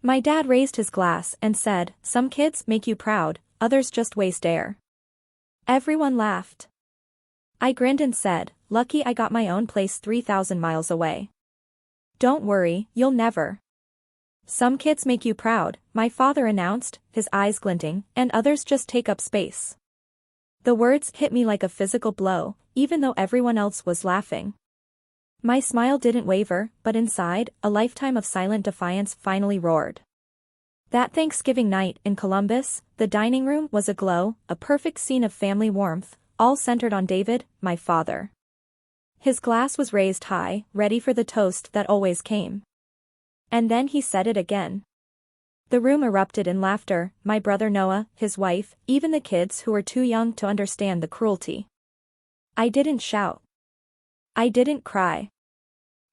My dad raised his glass and said, "Some kids make you proud, others just waste air." Everyone laughed. I grinned and said, "Lucky I got my own place 3,000 miles away." "Don't worry, you'll never." "Some kids make you proud," my father announced, his eyes glinting, "and others just take up space." The words hit me like a physical blow, even though everyone else was laughing. My smile didn't waver, but inside, a lifetime of silent defiance finally roared. That Thanksgiving night in Columbus, the dining room was aglow, a perfect scene of family warmth, all centered on David, my father. His glass was raised high, ready for the toast that always came. And then he said it again. The room erupted in laughter, my brother Noah, his wife, even the kids who were too young to understand the cruelty. I didn't shout. I didn't cry.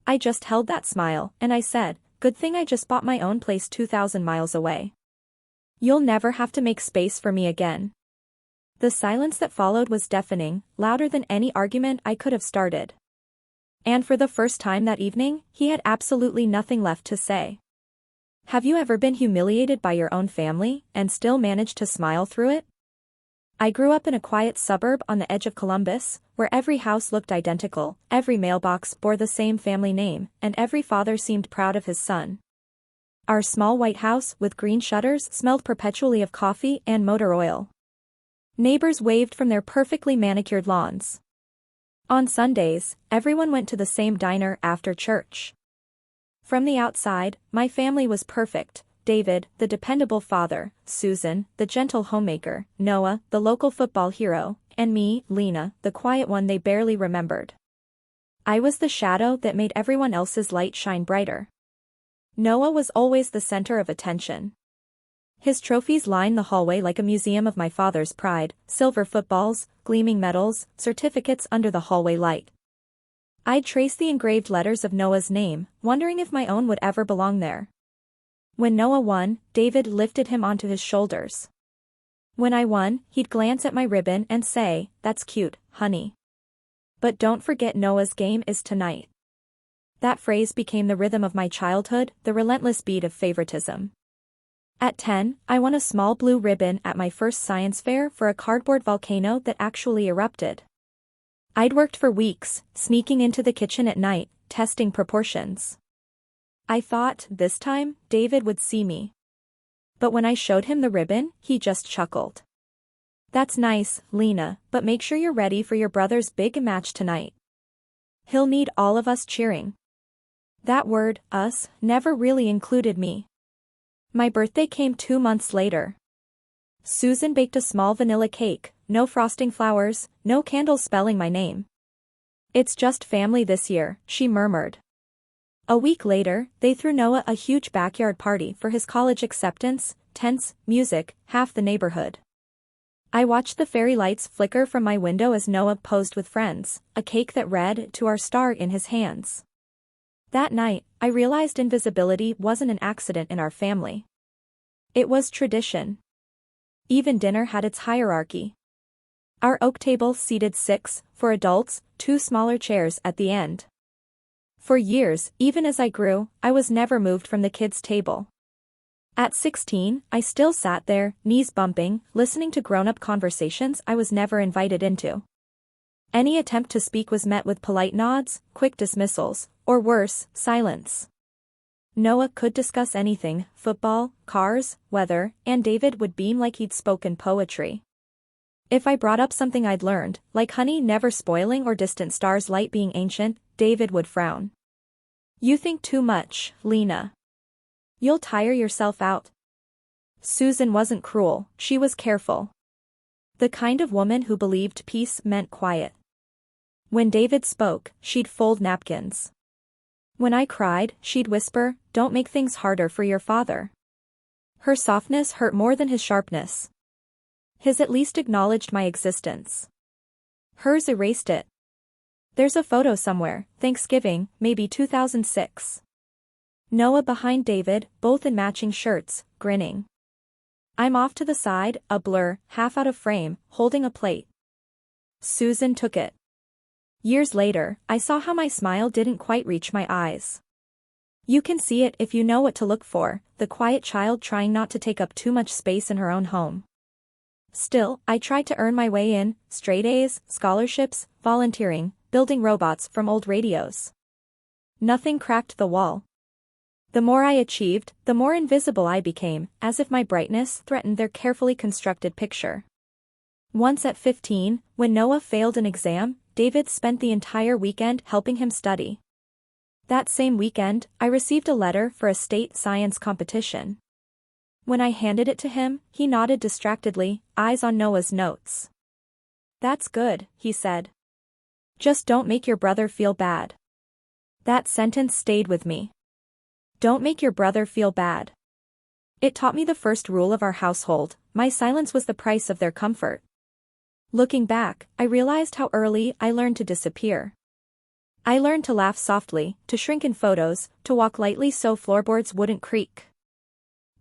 I just held that smile, and I said, "Good thing I just bought my own place 2,000 miles away. You'll never have to make space for me again." The silence that followed was deafening, louder than any argument I could have started. And for the first time that evening, he had absolutely nothing left to say. Have you ever been humiliated by your own family, and still managed to smile through it? I grew up in a quiet suburb on the edge of Columbus, where every house looked identical, every mailbox bore the same family name, and every father seemed proud of his son. Our small white house with green shutters smelled perpetually of coffee and motor oil. Neighbors waved from their perfectly manicured lawns. On Sundays, everyone went to the same diner after church. From the outside, my family was perfect: David, the dependable father; Susan, the gentle homemaker; Noah, the local football hero; and me, Lena, the quiet one they barely remembered. I was the shadow that made everyone else's light shine brighter. Noah was always the center of attention. His trophies lined the hallway like a museum of my father's pride: silver footballs, gleaming medals, certificates under the hallway light. I'd trace the engraved letters of Noah's name, wondering if my own would ever belong there. When Noah won, David lifted him onto his shoulders. When I won, he'd glance at my ribbon and say, "That's cute, honey. But don't forget Noah's game is tonight." That phrase became the rhythm of my childhood, the relentless beat of favoritism. At 10, I won a small blue ribbon at my first science fair for a cardboard volcano that actually erupted. I'd worked for weeks, sneaking into the kitchen at night, testing proportions. I thought, this time, David would see me. But when I showed him the ribbon, he just chuckled. "That's nice, Lena, but make sure you're ready for your brother's big match tonight. He'll need all of us cheering." That word, us, never really included me. My birthday came 2 months later. Susan baked a small vanilla cake, no frosting flowers, no candles spelling my name. "It's just family this year," she murmured. A week later, they threw Noah a huge backyard party for his college acceptance: tents, music, half the neighborhood. I watched the fairy lights flicker from my window as Noah posed with friends, a cake that read, "To our star" in his hands. That night, I realized invisibility wasn't an accident in our family. It was tradition. Even dinner had its hierarchy. Our oak table seated 6, for adults, 2 smaller chairs at the end. For years, even as I grew, I was never moved from the kids' table. At 16, I still sat there, knees bumping, listening to grown-up conversations I was never invited into. Any attempt to speak was met with polite nods, quick dismissals, or worse, silence. Noah could discuss anything: football, cars, weather, and David would beam like he'd spoken poetry. If I brought up something I'd learned, like honey never spoiling or distant stars' light being ancient, David would frown. "You think too much, Lena. You'll tire yourself out." Susan wasn't cruel, she was careful. The kind of woman who believed peace meant quiet. When David spoke, she'd fold napkins. When I cried, she'd whisper, "Don't make things harder for your father." Her softness hurt more than his sharpness. His at least acknowledged my existence. Hers erased it. There's a photo somewhere, Thanksgiving, maybe 2006. Noah behind David, both in matching shirts, grinning. I'm off to the side, a blur, half out of frame, holding a plate. Susan took it. Years later, I saw how my smile didn't quite reach my eyes. You can see it if you know what to look for, the quiet child trying not to take up too much space in her own home. Still, I tried to earn my way in, straight A's, scholarships, volunteering, building robots from old radios. Nothing cracked the wall. The more I achieved, the more invisible I became, as if my brightness threatened their carefully constructed picture. Once at 15, when Noah failed an exam, David spent the entire weekend helping him study. That same weekend, I received a letter for a state science competition. When I handed it to him, he nodded distractedly, eyes on Noah's notes. "That's good," he said. "Just don't make your brother feel bad." That sentence stayed with me. Don't make your brother feel bad. It taught me the first rule of our household: my silence was the price of their comfort. Looking back, I realized how early I learned to disappear. I learned to laugh softly, to shrink in photos, to walk lightly so floorboards wouldn't creak.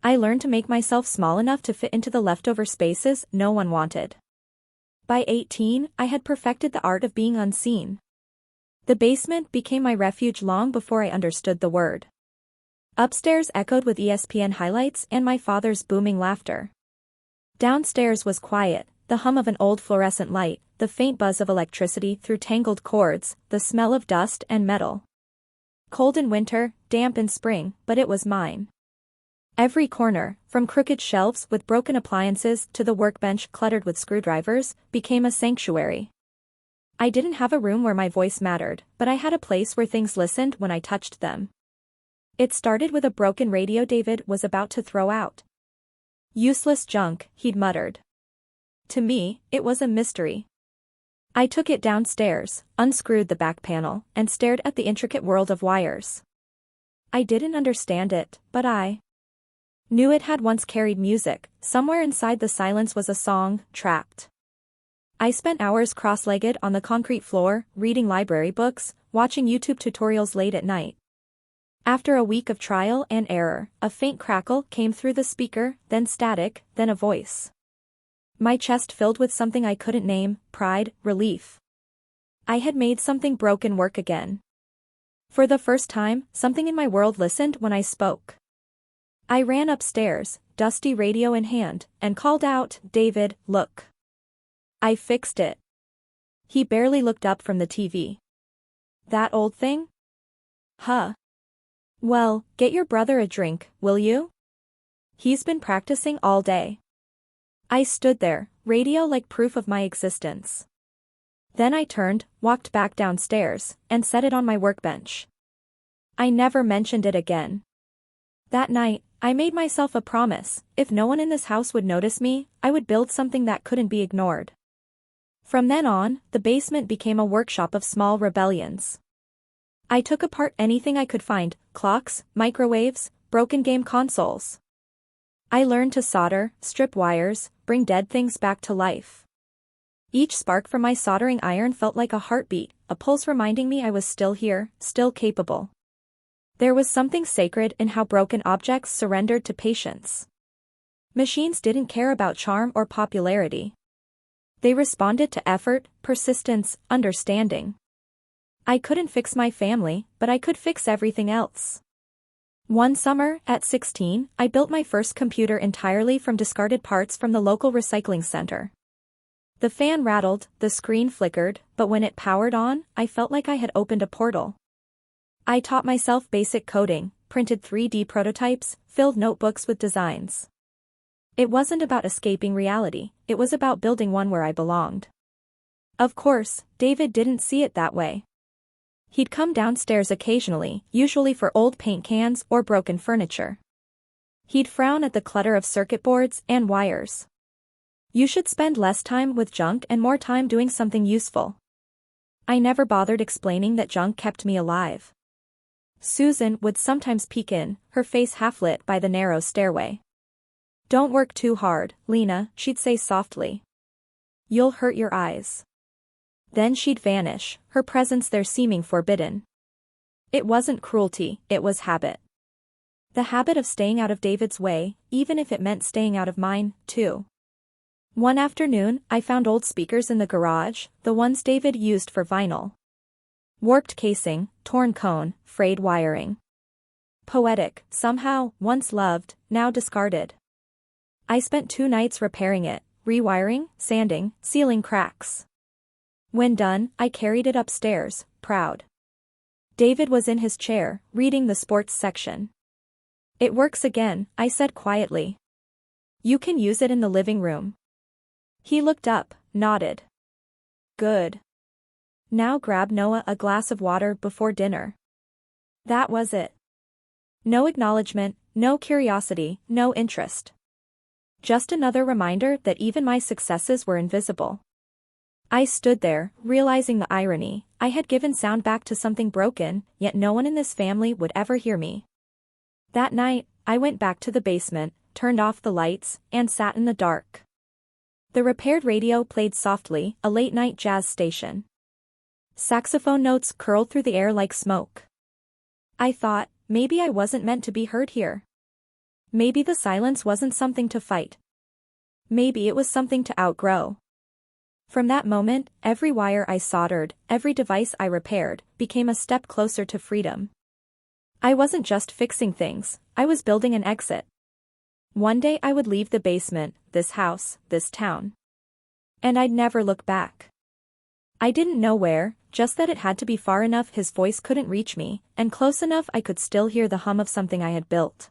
I learned to make myself small enough to fit into the leftover spaces no one wanted. By 18, I had perfected the art of being unseen. The basement became my refuge long before I understood the word. Upstairs echoed with ESPN highlights and my father's booming laughter. Downstairs was quiet, the hum of an old fluorescent light, the faint buzz of electricity through tangled cords, the smell of dust and metal. Cold in winter, damp in spring, but it was mine. Every corner, from crooked shelves with broken appliances to the workbench cluttered with screwdrivers, became a sanctuary. I didn't have a room where my voice mattered, but I had a place where things listened when I touched them. It started with a broken radio David was about to throw out. "Useless junk," he'd muttered. To me, it was a mystery. I took it downstairs, unscrewed the back panel, and stared at the intricate world of wires. I didn't understand it, but I knew it had once carried music. Somewhere inside the silence was a song, trapped. I spent hours cross-legged on the concrete floor, reading library books, watching YouTube tutorials late at night. After a week of trial and error, a faint crackle came through the speaker, then static, then a voice. My chest filled with something I couldn't name: pride, relief. I had made something broken work again. For the first time, something in my world listened when I spoke. I ran upstairs, dusty radio in hand, and called out, "David, look. I fixed it." He barely looked up from the TV. "That old thing? Huh. Well, get your brother a drink, will you? He's been practicing all day." I stood there, radio like proof of my existence. Then I turned, walked back downstairs, and set it on my workbench. I never mentioned it again. That night, I made myself a promise: if no one in this house would notice me, I would build something that couldn't be ignored. From then on, the basement became a workshop of small rebellions. I took apart anything I could find: clocks, microwaves, broken game consoles. I learned to solder, strip wires, bring dead things back to life. Each spark from my soldering iron felt like a heartbeat, a pulse reminding me I was still here, still capable. There was something sacred in how broken objects surrendered to patience. Machines didn't care about charm or popularity. They responded to effort, persistence, understanding. I couldn't fix my family, but I could fix everything else. One summer, at 16, I built my first computer entirely from discarded parts from the local recycling center. The fan rattled, the screen flickered, but when it powered on, I felt like I had opened a portal. I taught myself basic coding, printed 3D prototypes, filled notebooks with designs. It wasn't about escaping reality, it was about building one where I belonged. Of course, David didn't see it that way. He'd come downstairs occasionally, usually for old paint cans or broken furniture. He'd frown at the clutter of circuit boards and wires. "You should spend less time with junk and more time doing something useful." I never bothered explaining that junk kept me alive. Susan would sometimes peek in, her face half-lit by the narrow stairway. "Don't work too hard, Lena," she'd say softly. "You'll hurt your eyes." Then she'd vanish, her presence there seeming forbidden. It wasn't cruelty, it was habit. The habit of staying out of David's way, even if it meant staying out of mine, too. One afternoon, I found old speakers in the garage, the ones David used for vinyl. Warped casing, torn cone, frayed wiring. Poetic, somehow, once loved, now discarded. I spent 2 nights repairing it, rewiring, sanding, sealing cracks. When done, I carried it upstairs, proud. David was in his chair, reading the sports section. "It works again," I said quietly. "You can use it in the living room." He looked up, nodded. "Good. Now grab Noah a glass of water before dinner." That was it. No acknowledgement, no curiosity, no interest. Just another reminder that even my successes were invisible. I stood there, realizing the irony. I had given sound back to something broken, yet no one in this family would ever hear me. That night, I went back to the basement, turned off the lights, and sat in the dark. The repaired radio played softly, a late-night jazz station. Saxophone notes curled through the air like smoke. I thought, maybe I wasn't meant to be heard here. Maybe the silence wasn't something to fight. Maybe it was something to outgrow. From that moment, every wire I soldered, every device I repaired, became a step closer to freedom. I wasn't just fixing things, I was building an exit. One day I would leave the basement, this house, this town. And I'd never look back. I didn't know where, just that it had to be far enough his voice couldn't reach me, and close enough I could still hear the hum of something I had built.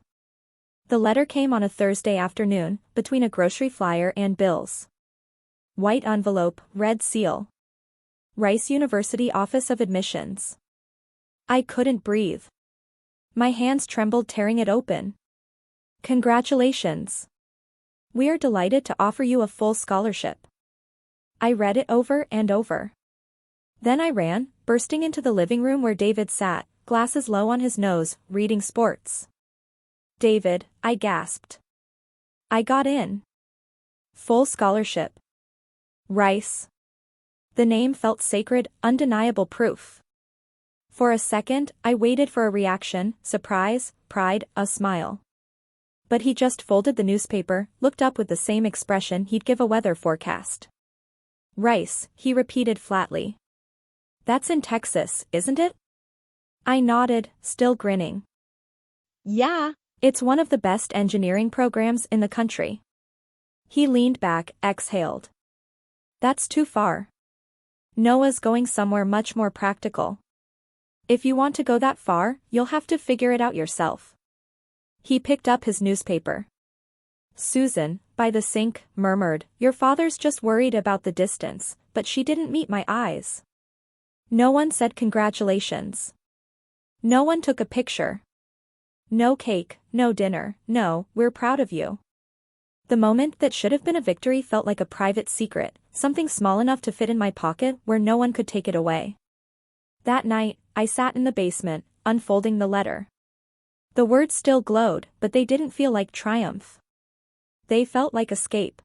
The letter came on a Thursday afternoon, between a grocery flyer and bills. White envelope, red seal. Rice University Office of Admissions. I couldn't breathe. My hands trembled tearing it open. "Congratulations. We are delighted to offer you a full scholarship." I read it over and over. Then I ran, bursting into the living room where David sat, glasses low on his nose, reading sports. "David," I gasped. "I got in. Full scholarship. Rice." The name felt sacred, undeniable proof. For a second, I waited for a reaction, surprise, pride, a smile. But he just folded the newspaper, looked up with the same expression he'd give a weather forecast. "Rice," he repeated flatly. "That's in Texas, isn't it?" I nodded, still grinning. "Yeah, it's one of the best engineering programs in the country." He leaned back, exhaled. "That's too far. Noah's going somewhere much more practical. If you want to go that far, you'll have to figure it out yourself." He picked up his newspaper. Susan, by the sink, murmured, "Your father's just worried about the distance," but she didn't meet my eyes. No one said congratulations. No one took a picture. No cake, no dinner, no, "We're proud of you." The moment that should have been a victory felt like a private secret, something small enough to fit in my pocket where no one could take it away. That night, I sat in the basement, unfolding the letter. The words still glowed, but they didn't feel like triumph. They felt like escape.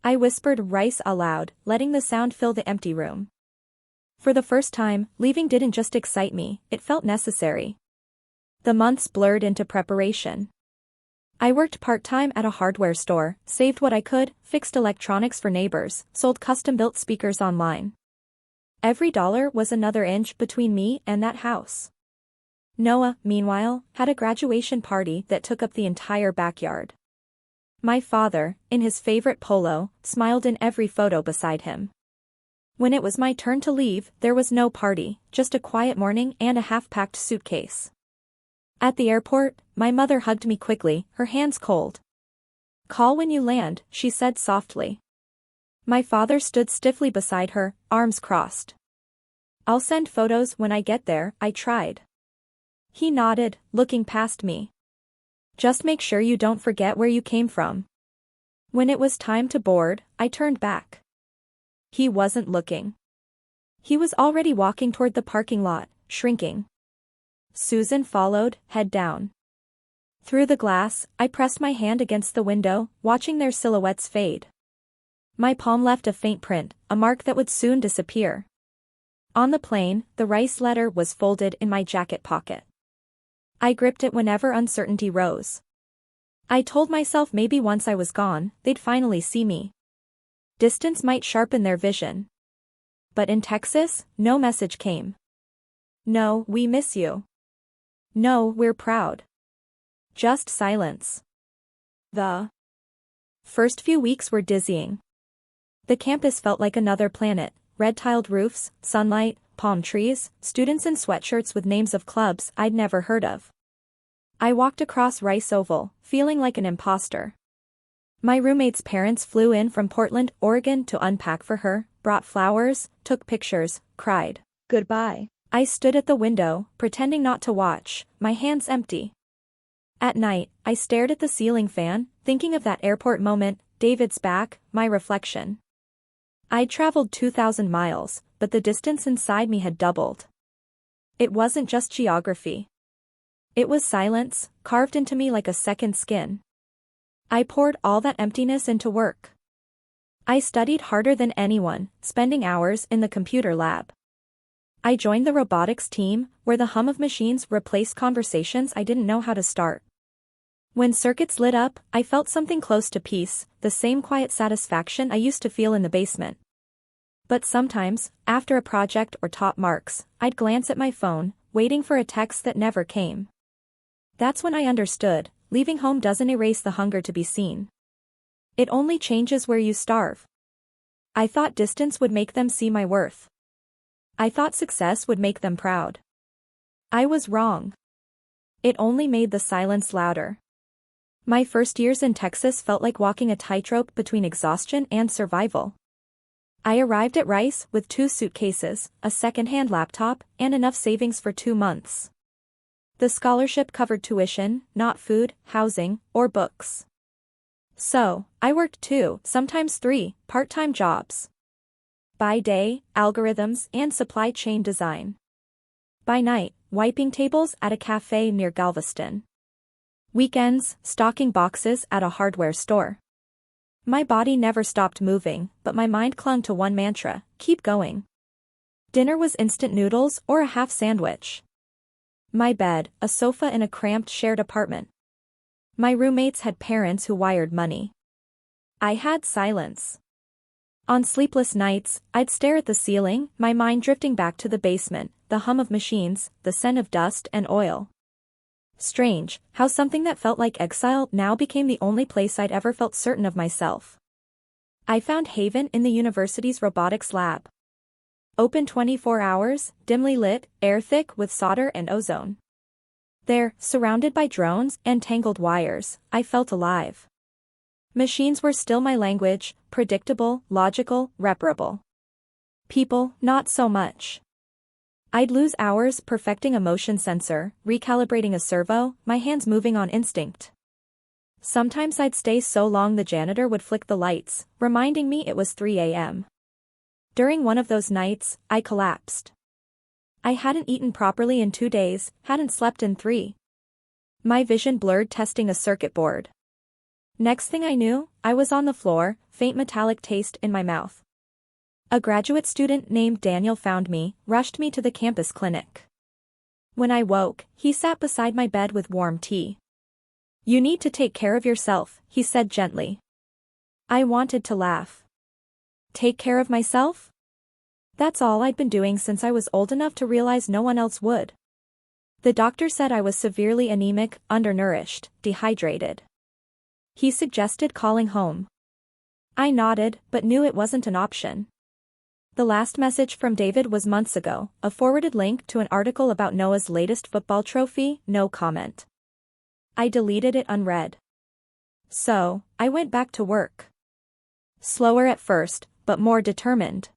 I whispered "Rice" aloud, letting the sound fill the empty room. For the first time, leaving didn't just excite me, it felt necessary. The months blurred into preparation. I worked part-time at a hardware store, saved what I could, fixed electronics for neighbors, sold custom-built speakers online. Every dollar was another inch between me and that house. Noah, meanwhile, had a graduation party that took up the entire backyard. My father, in his favorite polo, smiled in every photo beside him. When it was my turn to leave, there was no party, just a quiet morning and a half-packed suitcase. At the airport, my mother hugged me quickly, her hands cold. "Call when you land," she said softly. My father stood stiffly beside her, arms crossed. "I'll send photos when I get there," I tried. He nodded, looking past me. "Just make sure you don't forget where you came from." When it was time to board, I turned back. He wasn't looking. He was already walking toward the parking lot, shrinking. Susan followed, head down. Through the glass, I pressed my hand against the window, watching their silhouettes fade. My palm left a faint print, a mark that would soon disappear. On the plane, the Rice letter was folded in my jacket pocket. I gripped it whenever uncertainty rose. I told myself maybe once I was gone, they'd finally see me. Distance might sharpen their vision. But in Texas, no message came. "No, we miss you." No, we're proud. Just silence. The first few weeks were dizzying. The campus felt like another planet, red-tiled roofs, sunlight, palm trees, students in sweatshirts with names of clubs I'd never heard of. I walked across Rice Oval, feeling like an imposter. My roommate's parents flew in from Portland, Oregon to unpack for her, brought flowers, took pictures, cried goodbye. I stood at the window, pretending not to watch, my hands empty. At night, I stared at the ceiling fan, thinking of that airport moment, David's back, my reflection. I'd traveled 2,000 miles, but the distance inside me had doubled. It wasn't just geography. It was silence, carved into me like a second skin. I poured all that emptiness into work. I studied harder than anyone, spending hours in the computer lab. I joined the robotics team, where the hum of machines replaced conversations I didn't know how to start. When circuits lit up, I felt something close to peace, the same quiet satisfaction I used to feel in the basement. But sometimes, after a project or top marks, I'd glance at my phone, waiting for a text that never came. That's when I understood, leaving home doesn't erase the hunger to be seen. It only changes where you starve. I thought distance would make them see my worth. I thought success would make them proud. I was wrong. It only made the silence louder. My first years in Texas felt like walking a tightrope between exhaustion and survival. I arrived at Rice with 2 suitcases, a second-hand laptop, and enough savings for 2 months. The scholarship covered tuition, not food, housing, or books. So, I worked 2, sometimes 3, part-time jobs. By day, algorithms and supply chain design. By night, wiping tables at a cafe near Galveston. Weekends, stocking boxes at a hardware store. My body never stopped moving, but my mind clung to one mantra: keep going. Dinner was instant noodles or a half sandwich. My bed, a sofa in a cramped shared apartment. My roommates had parents who wired money. I had silence. On sleepless nights, I'd stare at the ceiling, my mind drifting back to the basement, the hum of machines, the scent of dust and oil. Strange, how something that felt like exile now became the only place I'd ever felt certain of myself. I found haven in the university's robotics lab. Open 24 hours, dimly lit, air thick with solder and ozone. There, surrounded by drones and tangled wires, I felt alive. Machines were still my language, predictable, logical, reparable. People, not so much. I'd lose hours perfecting a motion sensor, recalibrating a servo, my hands moving on instinct. Sometimes I'd stay so long the janitor would flick the lights, reminding me it was 3 a.m. During one of those nights, I collapsed. I hadn't eaten properly in 2 days, hadn't slept in 3. My vision blurred testing a circuit board. Next thing I knew, I was on the floor, faint metallic taste in my mouth. A graduate student named Daniel found me, rushed me to the campus clinic. When I woke, he sat beside my bed with warm tea. "You need to take care of yourself," he said gently. I wanted to laugh. Take care of myself? That's all I'd been doing since I was old enough to realize no one else would. The doctor said I was severely anemic, undernourished, dehydrated. He suggested calling home. I nodded, but knew it wasn't an option. The last message from David was months ago, a forwarded link to an article about Noah's latest football trophy, no comment. I deleted it unread. So, I went back to work. Slower at first, but more determined.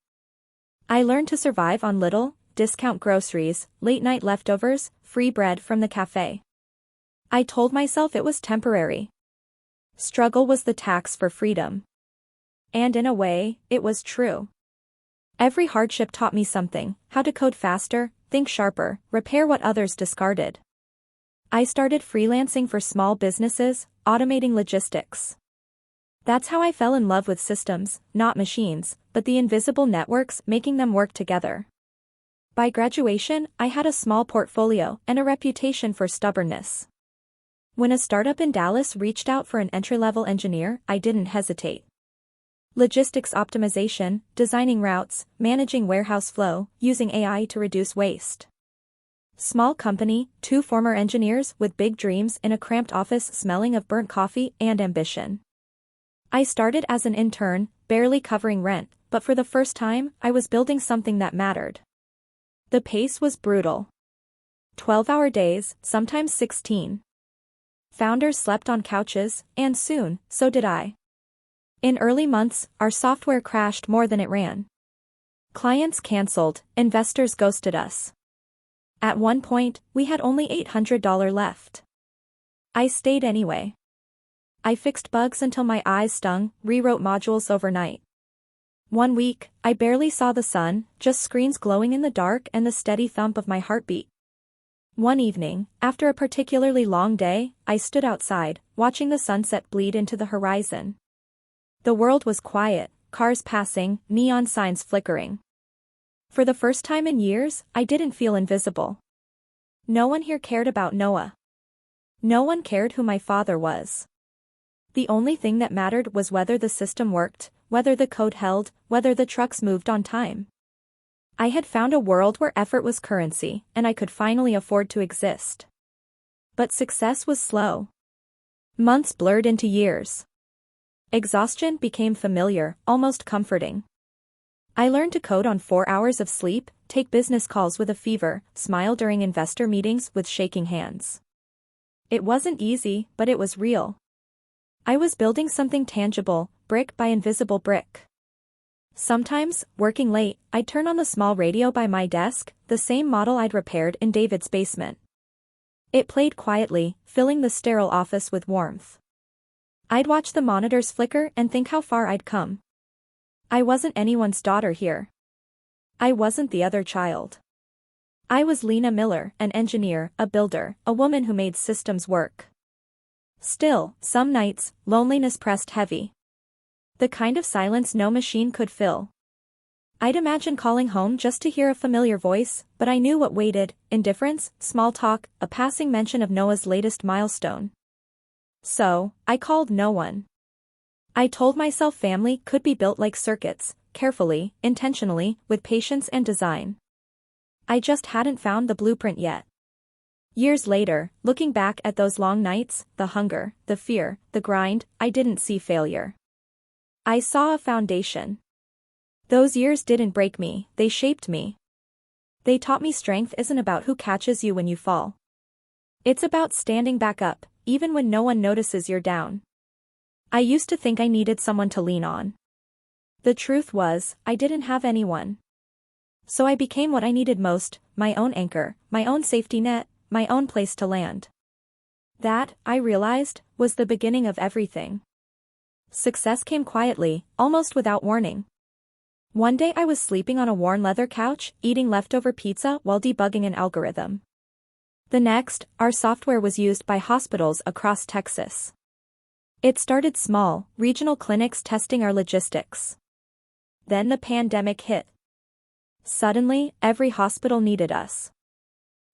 I learned to survive on little, discount groceries, late-night leftovers, free bread from the cafe. I told myself it was temporary. Struggle was the tax for freedom. And in a way, it was true. Every hardship taught me something: how to code faster, think sharper, repair what others discarded. I started freelancing for small businesses, automating logistics. That's how I fell in love with systems, not machines, but the invisible networks making them work together. By graduation, I had a small portfolio and a reputation for stubbornness. When a startup in Dallas reached out for an entry-level engineer, I didn't hesitate. Logistics optimization, designing routes, managing warehouse flow, using AI to reduce waste. Small company, 2 former engineers with big dreams in a cramped office smelling of burnt coffee and ambition. I started as an intern, barely covering rent, but for the first time, I was building something that mattered. The pace was brutal. 12-hour days, sometimes 16. Founders slept on couches, and soon, so did I. In early months, our software crashed more than it ran. Clients canceled, investors ghosted us. At one point, we had only $800 left. I stayed anyway. I fixed bugs until my eyes stung, rewrote modules overnight. One week, I barely saw the sun, just screens glowing in the dark and the steady thump of my heartbeat. One evening, after a particularly long day, I stood outside, watching the sunset bleed into the horizon. The world was quiet, cars passing, neon signs flickering. For the first time in years, I didn't feel invisible. No one here cared about Noah. No one cared who my father was. The only thing that mattered was whether the system worked, whether the code held, whether the trucks moved on time. I had found a world where effort was currency, and I could finally afford to exist. But success was slow. Months blurred into years. Exhaustion became familiar, almost comforting. I learned to code on 4 hours of sleep, take business calls with a fever, smile during investor meetings with shaking hands. It wasn't easy, but it was real. I was building something tangible, brick by invisible brick. Sometimes, working late, I'd turn on the small radio by my desk, the same model I'd repaired in David's basement. It played quietly, filling the sterile office with warmth. I'd watch the monitors flicker and think how far I'd come. I wasn't anyone's daughter here. I wasn't the other child. I was Lena Miller, an engineer, a builder, a woman who made systems work. Still, some nights, loneliness pressed heavy. The kind of silence no machine could fill. I'd imagine calling home just to hear a familiar voice, but I knew what waited: indifference, small talk, a passing mention of Noah's latest milestone. So, I called no one. I told myself family could be built like circuits, carefully, intentionally, with patience and design. I just hadn't found the blueprint yet. Years later, looking back at those long nights, the hunger, the fear, the grind, I didn't see failure. I saw a foundation. Those years didn't break me, they shaped me. They taught me strength isn't about who catches you when you fall. It's about standing back up, even when no one notices you're down. I used to think I needed someone to lean on. The truth was, I didn't have anyone. So I became what I needed most: my own anchor, my own safety net, my own place to land. That, I realized, was the beginning of everything. Success came quietly, almost without warning. One day I was sleeping on a worn leather couch, eating leftover pizza while debugging an algorithm. The next, our software was used by hospitals across Texas. It started small, regional clinics testing our logistics. Then the pandemic hit. Suddenly, every hospital needed us.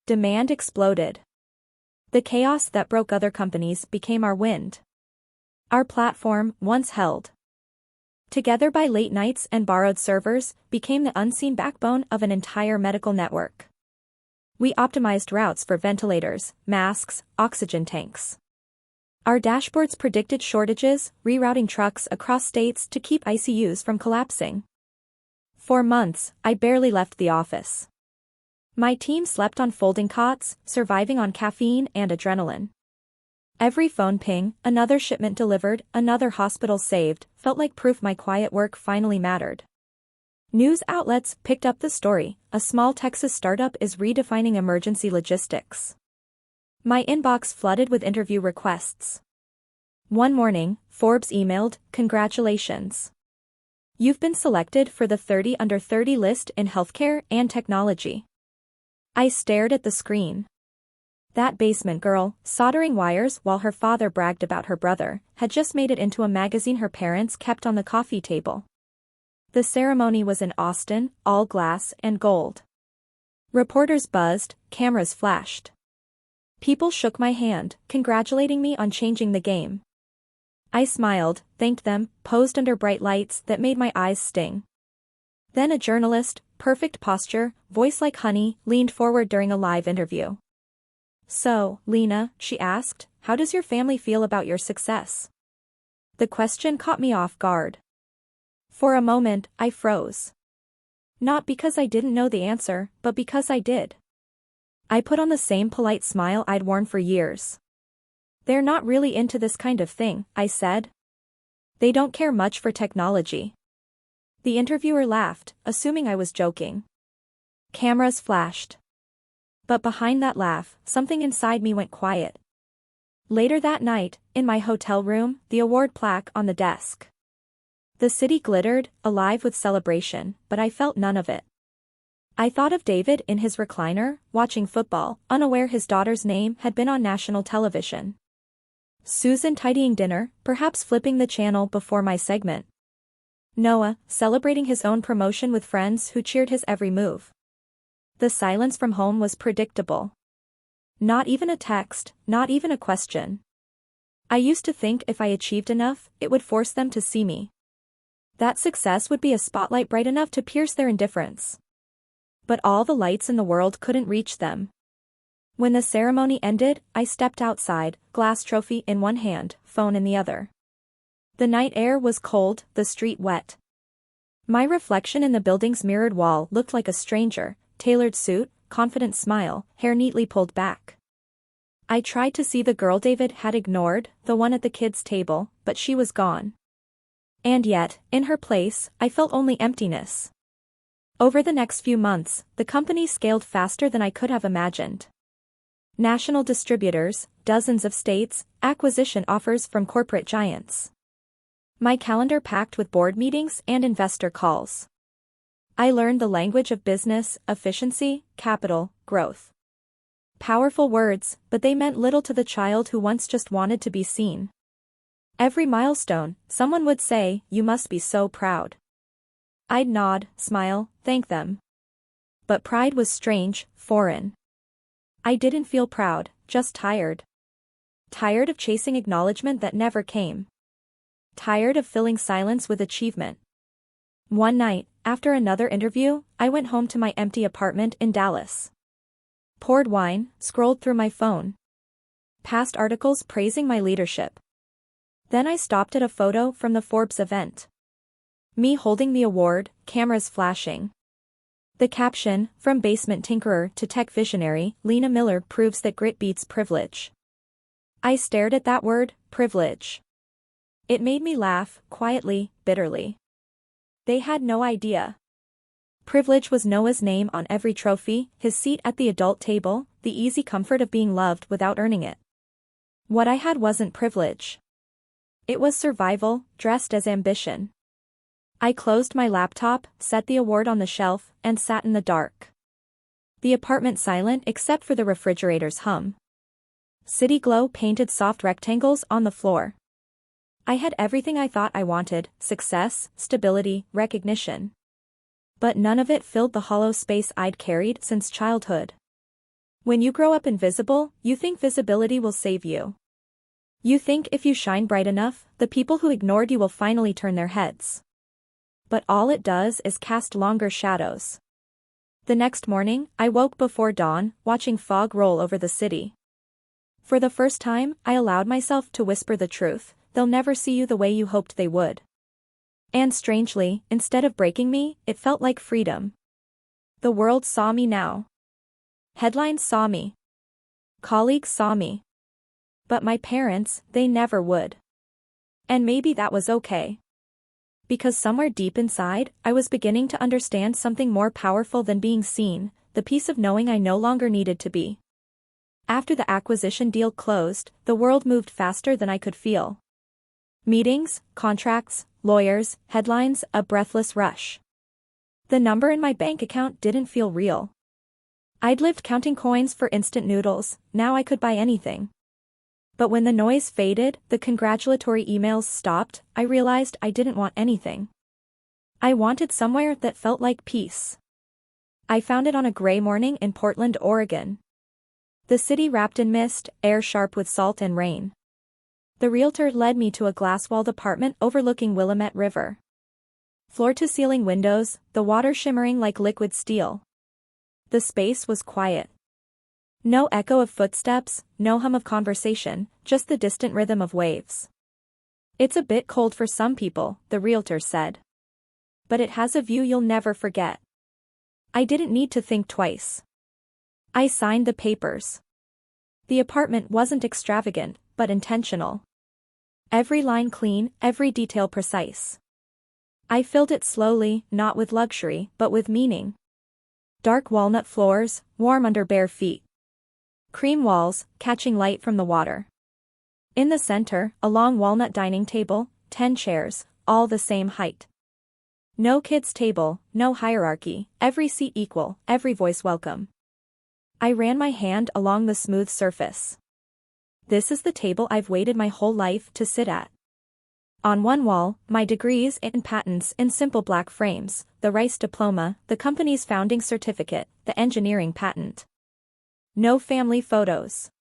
Demand exploded. The chaos that broke other companies became our wind. Our platform, once held together by late nights and borrowed servers, became the unseen backbone of an entire medical network. We optimized routes for ventilators, masks, oxygen tanks. Our dashboards predicted shortages, rerouting trucks across states to keep ICUs from collapsing. For months, I barely left the office. My team slept on folding cots, surviving on caffeine and adrenaline. Every phone ping, another shipment delivered, another hospital saved, felt like proof my quiet work finally mattered. News outlets picked up the story: a small Texas startup is redefining emergency logistics. My inbox flooded with interview requests. One morning, Forbes emailed, "Congratulations. You've been selected for the 30 under 30 list in healthcare and technology." I stared at the screen. That basement girl, soldering wires while her father bragged about her brother, had just made it into a magazine her parents kept on the coffee table. The ceremony was in Austin, all glass and gold. Reporters buzzed, cameras flashed. People shook my hand, congratulating me on changing the game. I smiled, thanked them, posed under bright lights that made my eyes sting. Then a journalist, perfect posture, voice like honey, leaned forward during a live interview. "So, Lena," she asked, "how does your family feel about your success?" The question caught me off guard. For a moment, I froze. Not because I didn't know the answer, but because I did. I put on the same polite smile I'd worn for years. "They're not really into this kind of thing," I said. "They don't care much for technology." The interviewer laughed, assuming I was joking. Cameras flashed. But behind that laugh, something inside me went quiet. Later that night, in my hotel room, the award plaque on the desk. The city glittered, alive with celebration, but I felt none of it. I thought of David in his recliner, watching football, unaware his daughter's name had been on national television. Susan tidying dinner, perhaps flipping the channel before my segment. Noah, celebrating his own promotion with friends who cheered his every move. The silence from home was predictable. Not even a text, not even a question. I used to think if I achieved enough, it would force them to see me. That success would be a spotlight bright enough to pierce their indifference. But all the lights in the world couldn't reach them. When the ceremony ended, I stepped outside, glass trophy in one hand, phone in the other. The night air was cold, the street wet. My reflection in the building's mirrored wall looked like a stranger, tailored suit, confident smile, hair neatly pulled back. I tried to see the girl David had ignored, the one at the kids' table, but she was gone. And yet, in her place, I felt only emptiness. Over the next few months, the company scaled faster than I could have imagined. National distributors, dozens of states, acquisition offers from corporate giants. My calendar packed with board meetings and investor calls. I learned the language of business, efficiency, capital, growth. Powerful words, but they meant little to the child who once just wanted to be seen. Every milestone, someone would say, "You must be so proud." I'd nod, smile, thank them. But pride was strange, foreign. I didn't feel proud, just tired. Tired of chasing acknowledgement that never came. Tired of filling silence with achievement. One night, after another interview, I went home to my empty apartment in Dallas. Poured wine, scrolled through my phone. Past articles praising my leadership. Then I stopped at a photo from the Forbes event. Me holding the award, cameras flashing. The caption, "From basement tinkerer to tech visionary, Lena Miller proves that grit beats privilege." I stared at that word, privilege. It made me laugh, quietly, bitterly. They had no idea. Privilege was Noah's name on every trophy, his seat at the adult table, the easy comfort of being loved without earning it. What I had wasn't privilege. It was survival, dressed as ambition. I closed my laptop, set the award on the shelf, and sat in the dark. The apartment silent except for the refrigerator's hum. City glow painted soft rectangles on the floor. I had everything I thought I wanted, success, stability, recognition. But none of it filled the hollow space I'd carried since childhood. When you grow up invisible, you think visibility will save you. You think if you shine bright enough, the people who ignored you will finally turn their heads. But all it does is cast longer shadows. The next morning, I woke before dawn, watching fog roll over the city. For the first time, I allowed myself to whisper the truth, "They'll never see you the way you hoped they would." And strangely, instead of breaking me, it felt like freedom. The world saw me now. Headlines saw me. Colleagues saw me. But my parents, they never would. And maybe that was okay. Because somewhere deep inside, I was beginning to understand something more powerful than being seen, the peace of knowing I no longer needed to be. After the acquisition deal closed, the world moved faster than I could feel. Meetings, contracts, lawyers, headlines, a breathless rush. The number in my bank account didn't feel real. I'd lived counting coins for instant noodles, now I could buy anything. But when the noise faded, the congratulatory emails stopped, I realized I didn't want anything. I wanted somewhere that felt like peace. I found it on a gray morning in Portland, Oregon. The city wrapped in mist, air sharp with salt and rain. The realtor led me to a glass-walled apartment overlooking Willamette River. floor-to-ceiling windows, the water shimmering like liquid steel. The space was quiet. No echo of footsteps, no hum of conversation, just the distant rhythm of waves. "It's a bit cold for some people," the realtor said. "But it has a view you'll never forget." I didn't need to think twice. I signed the papers. The apartment wasn't extravagant, but intentional. Every line clean, every detail precise. I filled it slowly, not with luxury, but with meaning. Dark walnut floors, warm under bare feet. Cream walls, catching light from the water. In the center, a long walnut dining table, 10 chairs, all the same height. No kids' table, no hierarchy, every seat equal, every voice welcome. I ran my hand along the smooth surface. This is the table I've waited my whole life to sit at. On one wall, my degrees and patents in simple black frames, the Rice diploma, the company's founding certificate, the engineering patent. No family photos.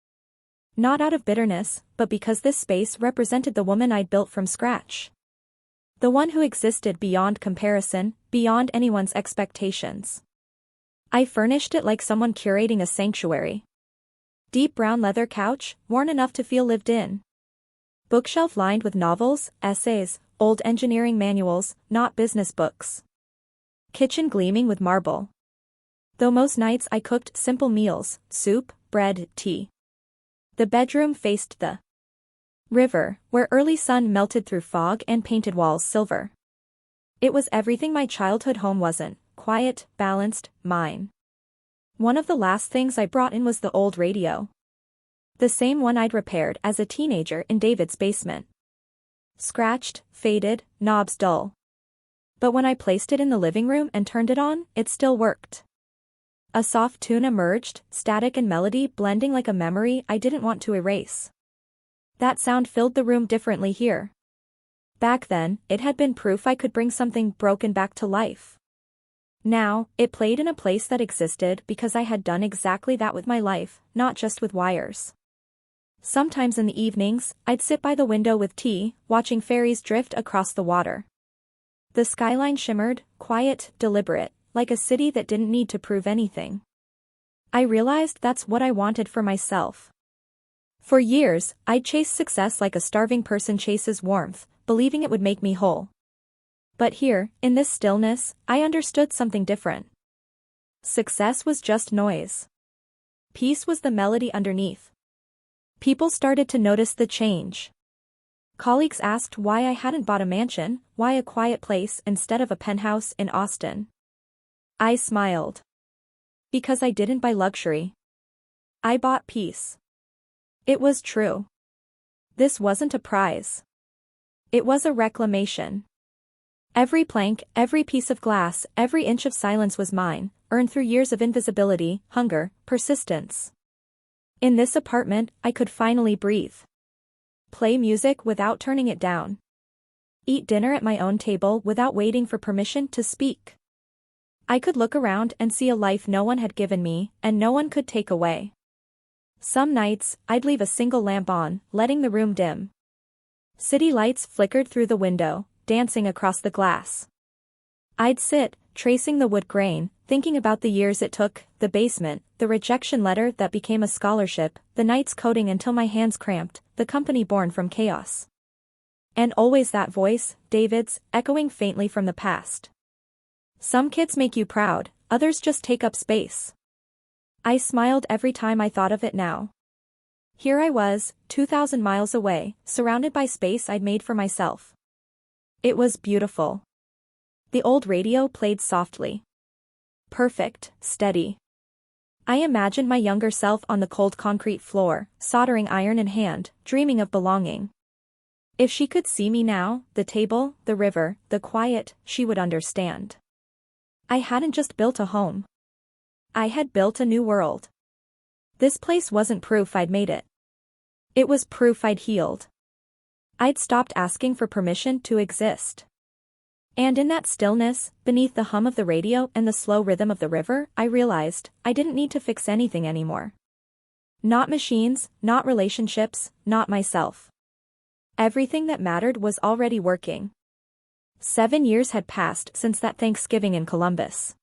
Not out of bitterness, but because this space represented the woman I'd built from scratch. The one who existed beyond comparison, beyond anyone's expectations. I furnished it like someone curating a sanctuary. Deep brown leather couch, worn enough to feel lived in. Bookshelf lined with novels, essays, old engineering manuals, not business books. Kitchen gleaming with marble. Though most nights I cooked simple meals, soup, bread, tea. The bedroom faced the river, where early sun melted through fog and painted walls silver. It was everything my childhood home wasn't: quiet, balanced, mine. One of the last things I brought in was the old radio. The same one I'd repaired as a teenager in David's basement. Scratched, faded, knobs dull. But when I placed it in the living room and turned it on, it still worked. A soft tune emerged, static and melody blending like a memory I didn't want to erase. That sound filled the room differently here. Back then, it had been proof I could bring something broken back to life. Now, it played in a place that existed because I had done exactly that with my life, not just with wires. Sometimes in the evenings, I'd sit by the window with tea, watching ferries drift across the water. The skyline shimmered, quiet, deliberate, like a city that didn't need to prove anything. I realized that's what I wanted for myself. For years, I'd chased success like a starving person chases warmth, believing it would make me whole. But here, in this stillness, I understood something different. Success was just noise. Peace was the melody underneath. People started to notice the change. Colleagues asked why I hadn't bought a mansion, why a quiet place instead of a penthouse in Austin. I smiled. Because I didn't buy luxury. I bought peace. It was true. This wasn't a prize. It was a reclamation. Every plank, every piece of glass, every inch of silence was mine, earned through years of invisibility, hunger, persistence. In this apartment, I could finally breathe. Play music without turning it down. Eat dinner at my own table without waiting for permission to speak. I could look around and see a life no one had given me, and no one could take away. Some nights, I'd leave a single lamp on, letting the room dim. City lights flickered through the window, dancing across the glass. I'd sit, tracing the wood grain, thinking about the years it took, the basement, the rejection letter that became a scholarship, the nights coding until my hands cramped, the company born from chaos. And always that voice, David's, echoing faintly from the past. Some kids make you proud, others just take up space. I smiled every time I thought of it now. Here I was, 2,000 miles away, surrounded by space I'd made for myself. It was beautiful. The old radio played softly. Perfect, steady. I imagined my younger self on the cold concrete floor, soldering iron in hand, dreaming of belonging. If she could see me now, the table, the river, the quiet, she would understand. I hadn't just built a home. I had built a new world. This place wasn't proof I'd made it. It was proof I'd healed. I'd stopped asking for permission to exist. And in that stillness, beneath the hum of the radio and the slow rhythm of the river, I realized I didn't need to fix anything anymore. Not machines, not relationships, not myself. Everything that mattered was already working. 7 years had passed since that Thanksgiving in Columbus.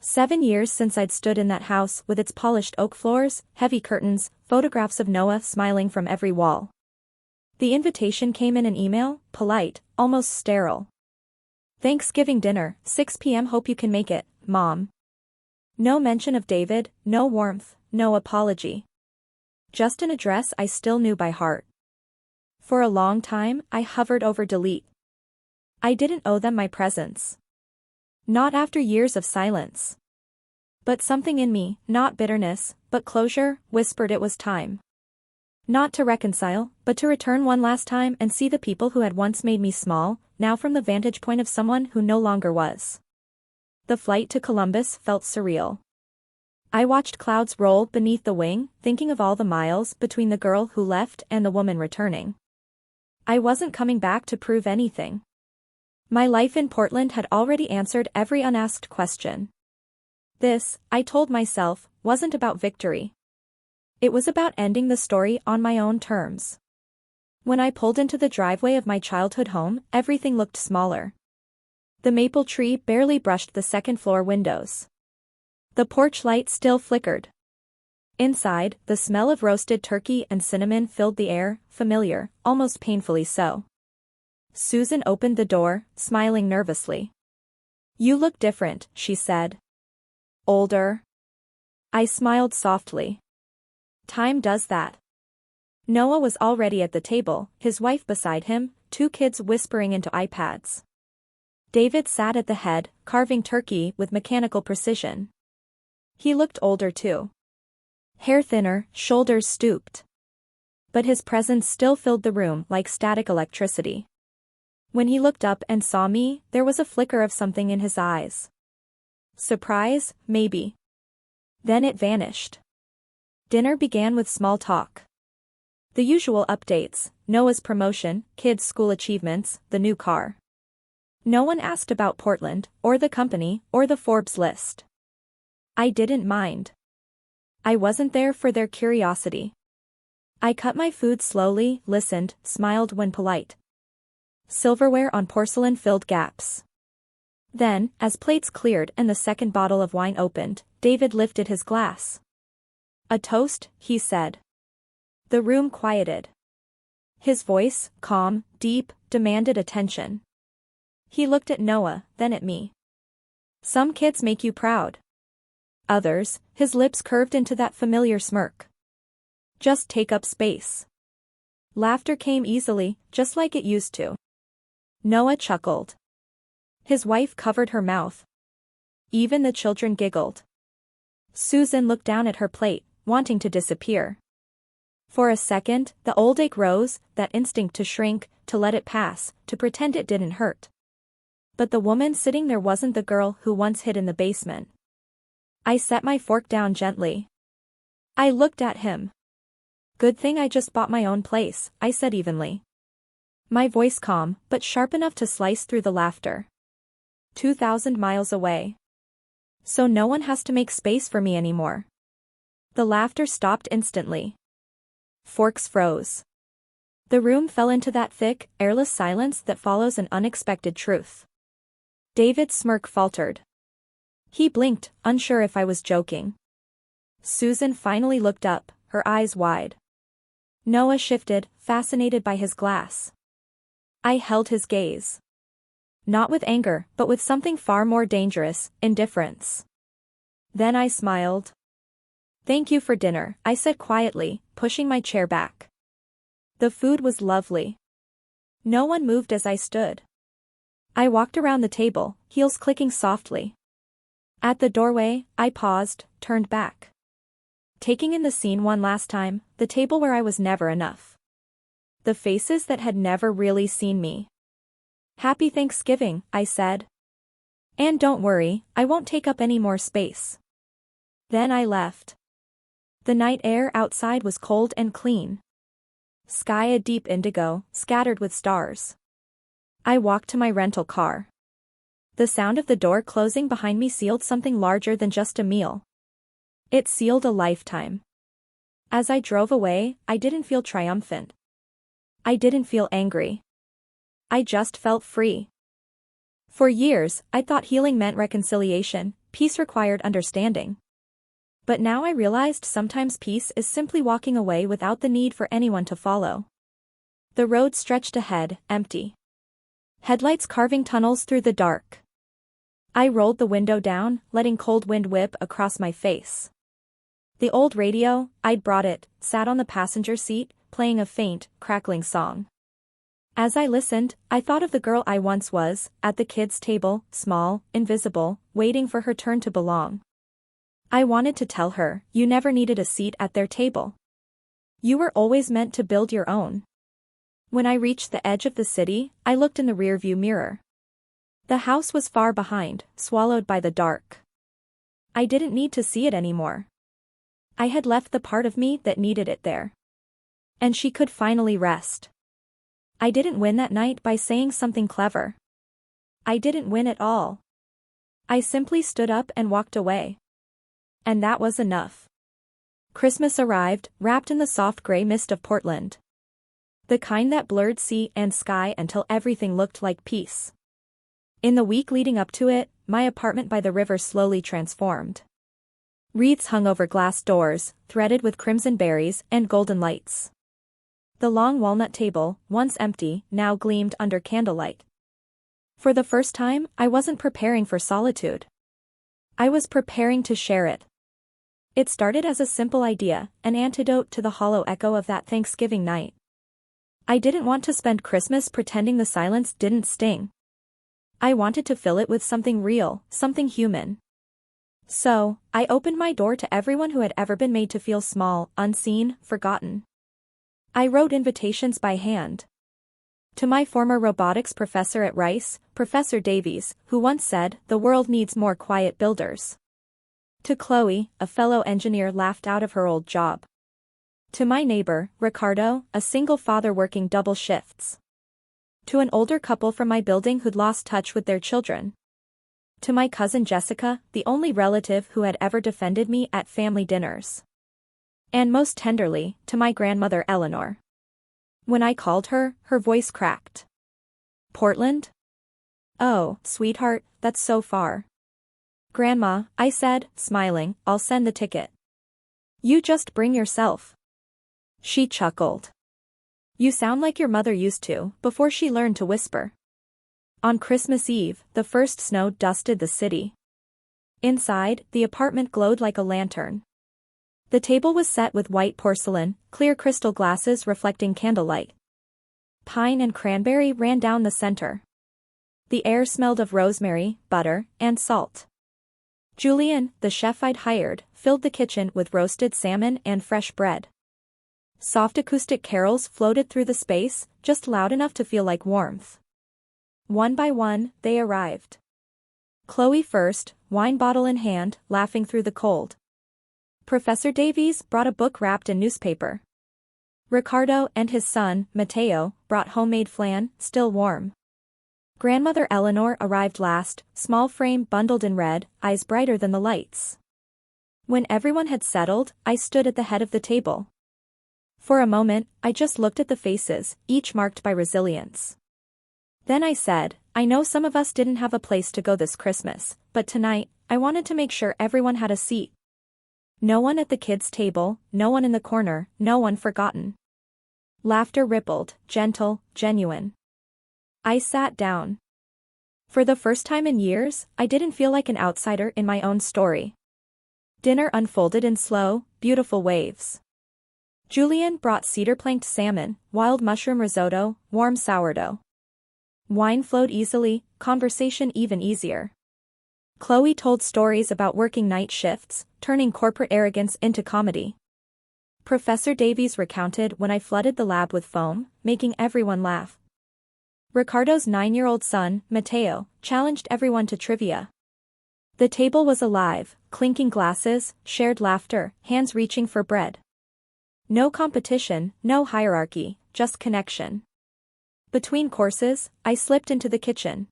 7 years since I'd stood in that house with its polished oak floors, heavy curtains, photographs of Noah smiling from every wall. The invitation came in an email, polite, almost sterile. Thanksgiving dinner, 6 p.m. Hope you can make it, Mom. No mention of David, no warmth, no apology. Just an address I still knew by heart. For a long time, I hovered over delete. I didn't owe them my presence. Not after years of silence. But something in me, not bitterness, but closure, whispered it was time. Not to reconcile, but to return one last time and see the people who had once made me small, now from the vantage point of someone who no longer was. The flight to Columbus felt surreal. I watched clouds roll beneath the wing, thinking of all the miles between the girl who left and the woman returning. I wasn't coming back to prove anything. My life in Portland had already answered every unasked question. This, I told myself, wasn't about victory. It was about ending the story on my own terms. When I pulled into the driveway of my childhood home, everything looked smaller. The maple tree barely brushed the second-floor windows. The porch light still flickered. Inside, the smell of roasted turkey and cinnamon filled the air, familiar, almost painfully so. Susan opened the door, smiling nervously. "You look different," she said. "Older?" I smiled softly. Time does that. Noah was already at the table, his wife beside him, 2 kids whispering into iPads. David sat at the head, carving turkey with mechanical precision. He looked older too. Hair thinner, shoulders stooped. But his presence still filled the room like static electricity. When he looked up and saw me, there was a flicker of something in his eyes. Surprise, maybe. Then it vanished. Dinner began with small talk. The usual updates, Noah's promotion, kids' school achievements, the new car. No one asked about Portland, or the company, or the Forbes list. I didn't mind. I wasn't there for their curiosity. I cut my food slowly, listened, smiled when polite. Silverware on porcelain filled gaps. Then, as plates cleared and the second bottle of wine opened, David lifted his glass. "A toast," he said. The room quieted. His voice, calm, deep, demanded attention. He looked at Noah, then at me. "Some kids make you proud. Others," his lips curved into that familiar smirk, "just take up space." Laughter came easily, just like it used to. Noah chuckled. His wife covered her mouth. Even the children giggled. Susan looked down at her plate, wanting to disappear. For a second, the old ache rose, that instinct to shrink, to let it pass, to pretend it didn't hurt. But the woman sitting there wasn't the girl who once hid in the basement. I set my fork down gently. I looked at him. "Good thing I just bought my own place," I said evenly. My voice calm, but sharp enough to slice through the laughter. 2,000 miles away. So no one has to make space for me anymore. The laughter stopped instantly. Forks froze. The room fell into that thick, airless silence that follows an unexpected truth. David's smirk faltered. He blinked, unsure if I was joking. Susan finally looked up, her eyes wide. Noah shifted, fascinated by his glass. I held his gaze. Not with anger, but with something far more dangerous, indifference. Then I smiled. "Thank you for dinner," I said quietly, pushing my chair back. The food was lovely. No one moved as I stood. I walked around the table, heels clicking softly. At the doorway, I paused, turned back. Taking in the scene one last time, the table where I was never enough. The faces that had never really seen me. "Happy Thanksgiving," I said. "And don't worry, I won't take up any more space." Then I left. The night air outside was cold and clean. Sky a deep indigo, scattered with stars. I walked to my rental car. The sound of the door closing behind me sealed something larger than just a meal. It sealed a lifetime. As I drove away, I didn't feel triumphant. I didn't feel angry. I just felt free. For years, I thought healing meant reconciliation, peace required understanding. But now I realized sometimes peace is simply walking away without the need for anyone to follow. The road stretched ahead, empty. Headlights carving tunnels through the dark. I rolled the window down, letting cold wind whip across my face. The old radio, I'd brought it, sat on the passenger seat, playing a faint, crackling song. As I listened, I thought of the girl I once was, at the kids' table, small, invisible, waiting for her turn to belong. I wanted to tell her, you never needed a seat at their table. You were always meant to build your own. When I reached the edge of the city, I looked in the rearview mirror. The house was far behind, swallowed by the dark. I didn't need to see it anymore. I had left the part of me that needed it there. And she could finally rest. I didn't win that night by saying something clever. I didn't win at all. I simply stood up and walked away. And that was enough. Christmas arrived, wrapped in the soft gray mist of Portland. The kind that blurred sea and sky until everything looked like peace. In the week leading up to it, my apartment by the river slowly transformed. Wreaths hung over glass doors, threaded with crimson berries and golden lights. The long walnut table, once empty, now gleamed under candlelight. For the first time, I wasn't preparing for solitude. I was preparing to share it. It started as a simple idea, an antidote to the hollow echo of that Thanksgiving night. I didn't want to spend Christmas pretending the silence didn't sting. I wanted to fill it with something real, something human. So, I opened my door to everyone who had ever been made to feel small, unseen, forgotten. I wrote invitations by hand. To my former robotics professor at Rice, Professor Davies, who once said, "The world needs more quiet builders." To Chloe, a fellow engineer laughed out of her old job. To my neighbor, Ricardo, a single father working double shifts. To an older couple from my building who'd lost touch with their children. To my cousin Jessica, the only relative who had ever defended me at family dinners. And most tenderly, to my grandmother Eleanor. When I called her, her voice cracked. "Portland? Oh, sweetheart, that's so far." "Grandma," I said, smiling, "I'll send the ticket. You just bring yourself." She chuckled. "You sound like your mother used to, before she learned to whisper." On Christmas Eve, the first snow dusted the city. Inside, the apartment glowed like a lantern. The table was set with white porcelain, clear crystal glasses reflecting candlelight. Pine and cranberry ran down the center. The air smelled of rosemary, butter, and salt. Julian, the chef I'd hired, filled the kitchen with roasted salmon and fresh bread. Soft acoustic carols floated through the space, just loud enough to feel like warmth. One by one, they arrived. Chloe first, wine bottle in hand, laughing through the cold. Professor Davies brought a book wrapped in newspaper. Ricardo and his son, Mateo, brought homemade flan, still warm. Grandmother Eleanor arrived last, small frame bundled in red, eyes brighter than the lights. When everyone had settled, I stood at the head of the table. For a moment, I just looked at the faces, each marked by resilience. Then I said, "I know some of us didn't have a place to go this Christmas, but tonight, I wanted to make sure everyone had a seat. No one at the kids' table, no one in the corner, no one forgotten." Laughter rippled, gentle, genuine. I sat down. For the first time in years, I didn't feel like an outsider in my own story. Dinner unfolded in slow, beautiful waves. Julian brought cedar-planked salmon, wild mushroom risotto, warm sourdough. Wine flowed easily, conversation even easier. Chloe told stories about working night shifts, turning corporate arrogance into comedy. Professor Davies recounted when I flooded the lab with foam, making everyone laugh. Ricardo's 9-year-old son, Mateo, challenged everyone to trivia. The table was alive, clinking glasses, shared laughter, hands reaching for bread. No competition, no hierarchy, just connection. Between courses, I slipped into the kitchen.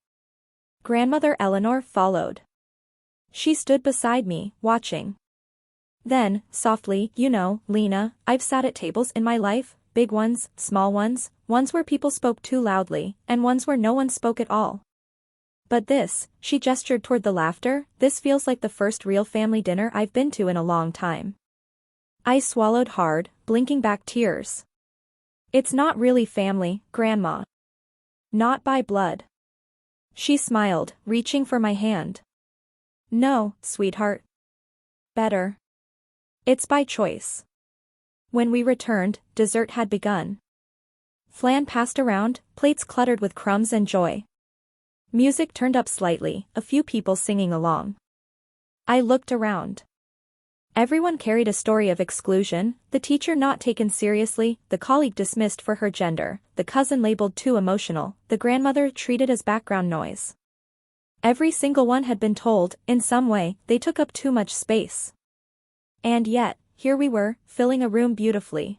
Grandmother Eleanor followed. She stood beside me, watching. Then, softly, "You know, Lena, I've sat at tables in my life, big ones, small ones, ones where people spoke too loudly, and ones where no one spoke at all. But this, she gestured toward the laughter, this feels like the first real family dinner I've been to in a long time. I swallowed hard, blinking back tears. It's not really family, Grandma. Not by blood. She smiled, reaching for my hand. No, sweetheart. Better. It's by choice. When we returned, dessert had begun. Flan passed around, plates cluttered with crumbs and joy. Music turned up slightly, a few people singing along. I looked around. Everyone carried a story of exclusion, the teacher not taken seriously, the colleague dismissed for her gender, the cousin labeled too emotional, the grandmother treated as background noise. Every single one had been told, in some way, they took up too much space. And yet, here we were, filling a room beautifully.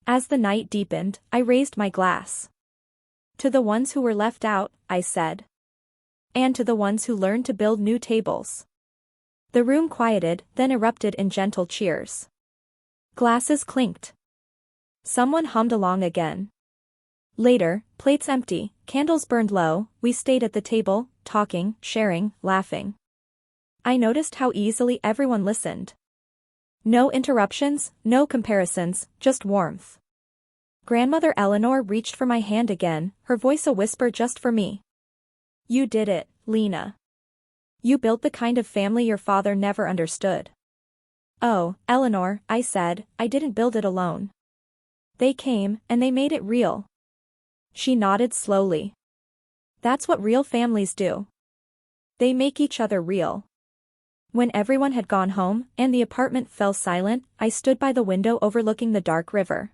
As the night deepened, I raised my glass. To the ones who were left out, I said. And to the ones who learned to build new tables. The room quieted, then erupted in gentle cheers. Glasses clinked. Someone hummed along again. Later, plates empty, candles burned low, we stayed at the table, talking, sharing, laughing. I noticed how easily everyone listened. No interruptions, no comparisons, just warmth. Grandmother Eleanor reached for my hand again, her voice a whisper just for me. You did it, Lena. You built the kind of family your father never understood. Oh, Eleanor, I said, I didn't build it alone. They came, and they made it real. She nodded slowly. That's what real families do. They make each other real. When everyone had gone home, and the apartment fell silent, I stood by the window overlooking the dark river.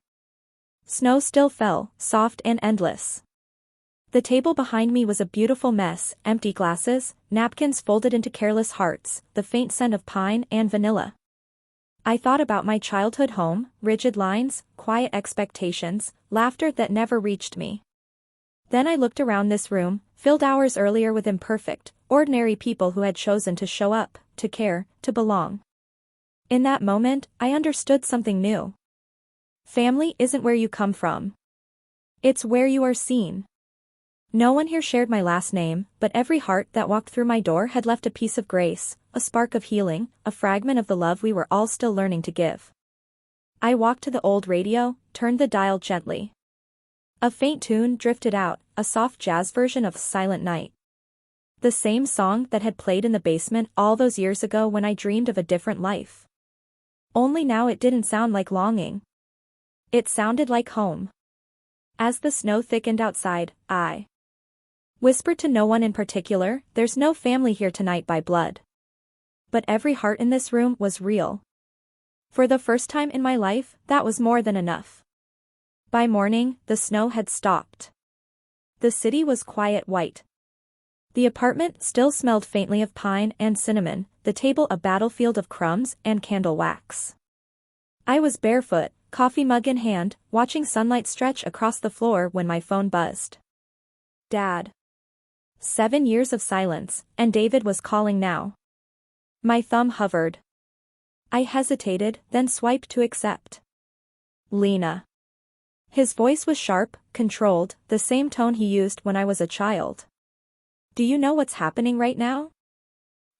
Snow still fell, soft and endless. The table behind me was a beautiful mess, empty glasses, napkins folded into careless hearts, the faint scent of pine and vanilla. I thought about my childhood home, rigid lines, quiet expectations, laughter that never reached me. Then I looked around this room, filled hours earlier with imperfect, ordinary people who had chosen to show up, to care, to belong. In that moment, I understood something new. Family isn't where you come from. It's where you are seen. No one here shared my last name, but every heart that walked through my door had left a piece of grace, a spark of healing, a fragment of the love we were all still learning to give. I walked to the old radio, turned the dial gently. A faint tune drifted out, a soft jazz version of Silent Night. The same song that had played in the basement all those years ago when I dreamed of a different life. Only now it didn't sound like longing. It sounded like home. As the snow thickened outside, I whispered to no one in particular, there's no family here tonight by blood. But every heart in this room was real. For the first time in my life, that was more than enough. By morning, the snow had stopped. The city was quiet white. The apartment still smelled faintly of pine and cinnamon, the table a battlefield of crumbs and candle wax. I was barefoot, coffee mug in hand, watching sunlight stretch across the floor when my phone buzzed. Dad. 7 years of silence, and David was calling now. My thumb hovered. I hesitated, then swiped to accept. Lena. His voice was sharp, controlled, the same tone he used when I was a child. Do you know what's happening right now?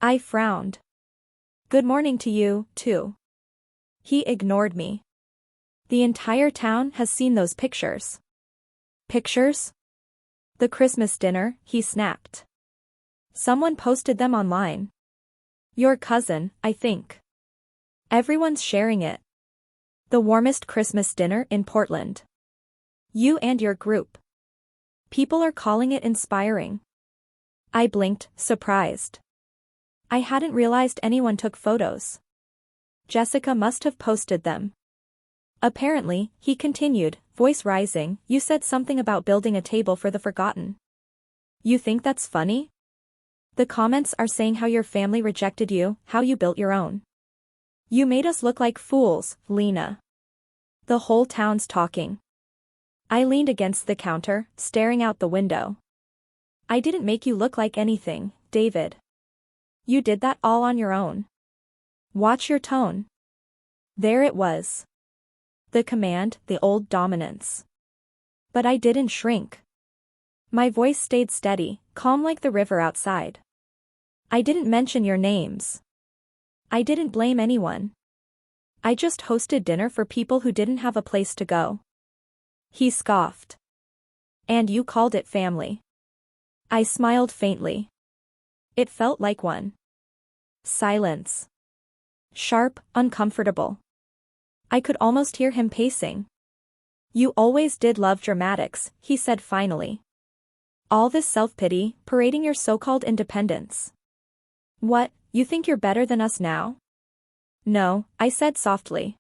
I frowned. Good morning to you, too. He ignored me. The entire town has seen those pictures. Pictures? The Christmas dinner, he snapped. Someone posted them online. Your cousin, I think. Everyone's sharing it. The warmest Christmas dinner in Portland. You and your group. People are calling it inspiring. I blinked, surprised. I hadn't realized anyone took photos. Jessica must have posted them. Apparently, he continued, voice rising, you said something about building a table for the forgotten. You think that's funny? The comments are saying how your family rejected you, how you built your own. You made us look like fools, Lena. The whole town's talking. I leaned against the counter, staring out the window. I didn't make you look like anything, David. You did that all on your own. Watch your tone. There it was. The command, the old dominance. But I didn't shrink. My voice stayed steady, calm like the river outside. I didn't mention your names. I didn't blame anyone. I just hosted dinner for people who didn't have a place to go. He scoffed. And you called it family. I smiled faintly. It felt like one. Silence. Sharp, uncomfortable. I could almost hear him pacing. You always did love dramatics, he said finally. All this self-pity, parading your so-called independence. What, you think you're better than us now? No, I said softly.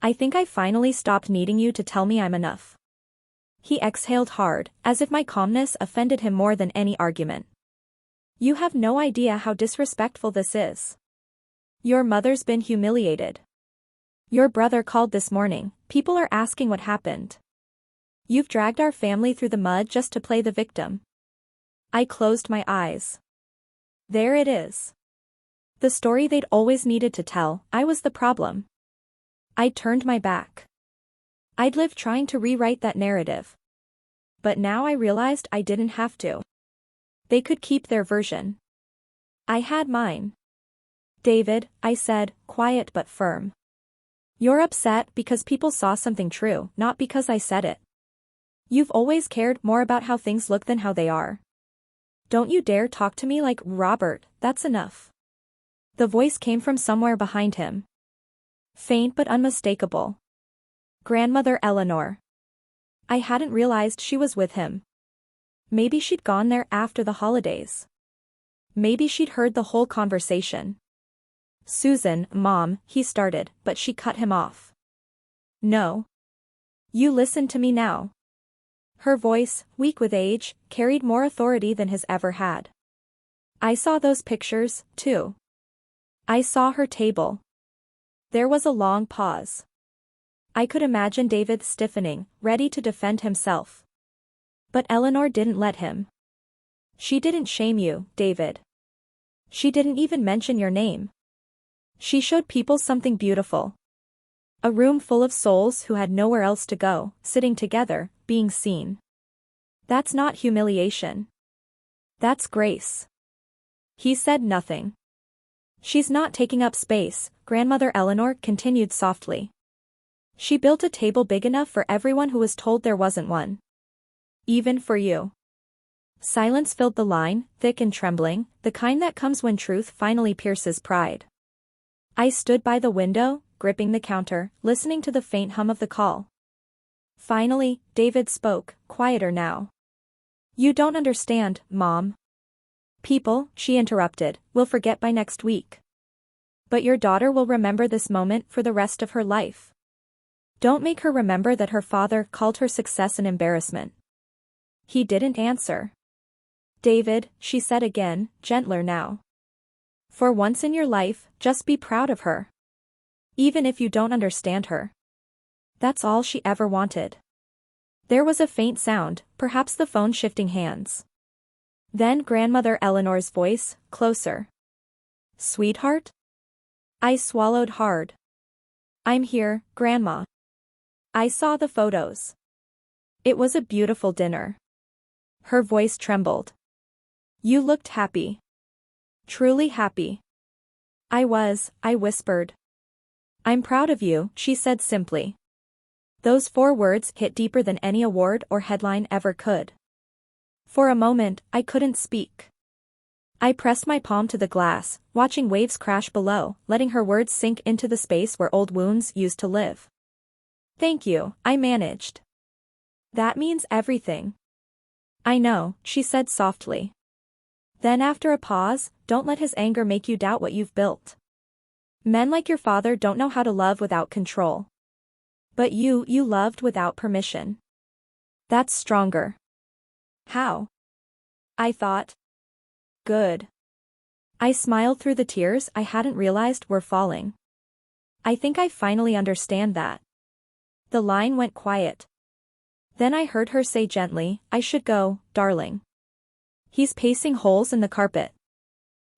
I think I finally stopped needing you to tell me I'm enough. He exhaled hard, as if my calmness offended him more than any argument. You have no idea how disrespectful this is. Your mother's been humiliated. Your brother called this morning, people are asking what happened. You've dragged our family through the mud just to play the victim. I closed my eyes. There it is. The story they'd always needed to tell, I was the problem. I turned my back. I'd lived trying to rewrite that narrative. But now I realized I didn't have to. They could keep their version. I had mine. David, I said, quiet but firm. You're upset because people saw something true, not because I said it. You've always cared more about how things look than how they are. Don't you dare talk to me like Robert, that's enough. The voice came from somewhere behind him. Faint but unmistakable. Grandmother Eleanor. I hadn't realized she was with him. Maybe she'd gone there after the holidays. Maybe she'd heard the whole conversation. Susan, Mom, he started, but she cut him off. No. You listen to me now. Her voice, weak with age, carried more authority than his ever had. I saw those pictures, too. I saw her table. There was a long pause. I could imagine David stiffening, ready to defend himself. But Eleanor didn't let him. She didn't shame you, David. She didn't even mention your name. She showed people something beautiful. A room full of souls who had nowhere else to go, sitting together, being seen. That's not humiliation. That's grace. He said nothing. She's not taking up space, Grandmother Eleanor continued softly. She built a table big enough for everyone who was told there wasn't one. Even for you. Silence filled the line, thick and trembling, the kind that comes when truth finally pierces pride. I stood by the window, gripping the counter, listening to the faint hum of the call. Finally, David spoke, quieter now. You don't understand, Mom. People, she interrupted, will forget by next week. But your daughter will remember this moment for the rest of her life. Don't make her remember that her father called her success an embarrassment. He didn't answer. David, she said again, gentler now. For once in your life, just be proud of her. Even if you don't understand her. That's all she ever wanted. There was a faint sound, perhaps the phone shifting hands. Then Grandmother Eleanor's voice, closer. Sweetheart? I swallowed hard. I'm here, Grandma. I saw the photos. It was a beautiful dinner. Her voice trembled. You looked happy. Truly happy. I whispered. I'm proud of you, she said simply. Those 4 words hit deeper than any award or headline ever could. For a moment, I couldn't speak. I pressed my palm to the glass, watching waves crash below, letting her words sink into the space where old wounds used to live. Thank you, I managed. That means everything. I know, she said softly. Then after a pause, don't let his anger make you doubt what you've built. Men like your father don't know how to love without control. But you loved without permission. That's stronger. How? I thought. Good. I smiled through the tears I hadn't realized were falling. I think I finally understand that. The line went quiet. Then I heard her say gently, I should go, darling. He's pacing holes in the carpet.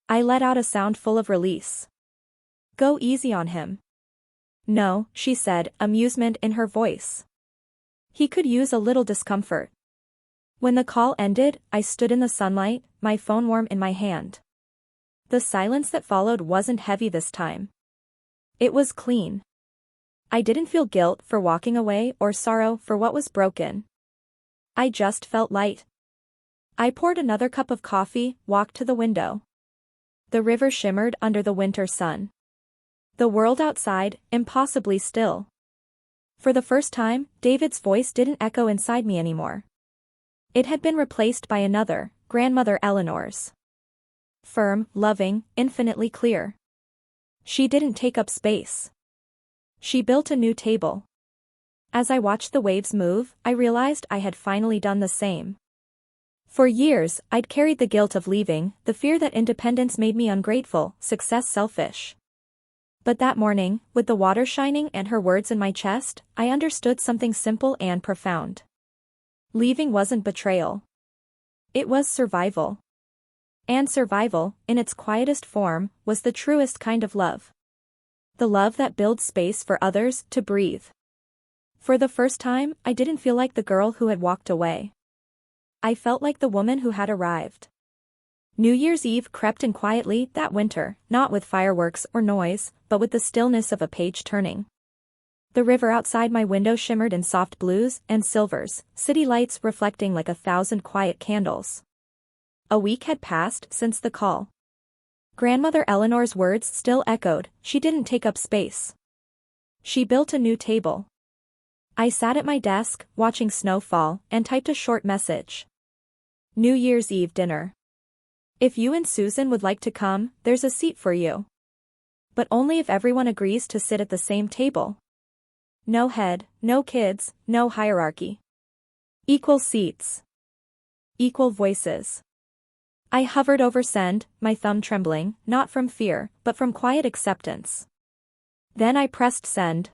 I let out a sound full of release. Go easy on him. No, she said, amusement in her voice. He could use a little discomfort. When the call ended, I stood in the sunlight, my phone warm in my hand. The silence that followed wasn't heavy this time. It was clean. I didn't feel guilt for walking away or sorrow for what was broken. I just felt light. I poured another cup of coffee, walked to the window. The river shimmered under the winter sun. The world outside, impossibly still. For the first time, David's voice didn't echo inside me anymore. It had been replaced by another, Grandmother Eleanor's. Firm, loving, infinitely clear. She didn't take up space. She built a new table. As I watched the waves move, I realized I had finally done the same. For years, I'd carried the guilt of leaving, the fear that independence made me ungrateful, success selfish. But that morning, with the water shining and her words in my chest, I understood something simple and profound. Leaving wasn't betrayal. It was survival. And survival, in its quietest form, was the truest kind of love. The love that builds space for others to breathe. For the first time, I didn't feel like the girl who had walked away. I felt like the woman who had arrived. New Year's Eve crept in quietly that winter, not with fireworks or noise, but with the stillness of a page turning. The river outside my window shimmered in soft blues and silvers, city lights reflecting like 1,000 quiet candles. A week had passed since the call. Grandmother Eleanor's words still echoed, she didn't take up space. She built a new table. I sat at my desk, watching snow fall, and typed a short message. New Year's Eve dinner. If you and Susan would like to come, there's a seat for you. But only if everyone agrees to sit at the same table. No head, no kids, no hierarchy. Equal seats. Equal voices. I hovered over send, my thumb trembling, not from fear, but from quiet acceptance. Then I pressed send.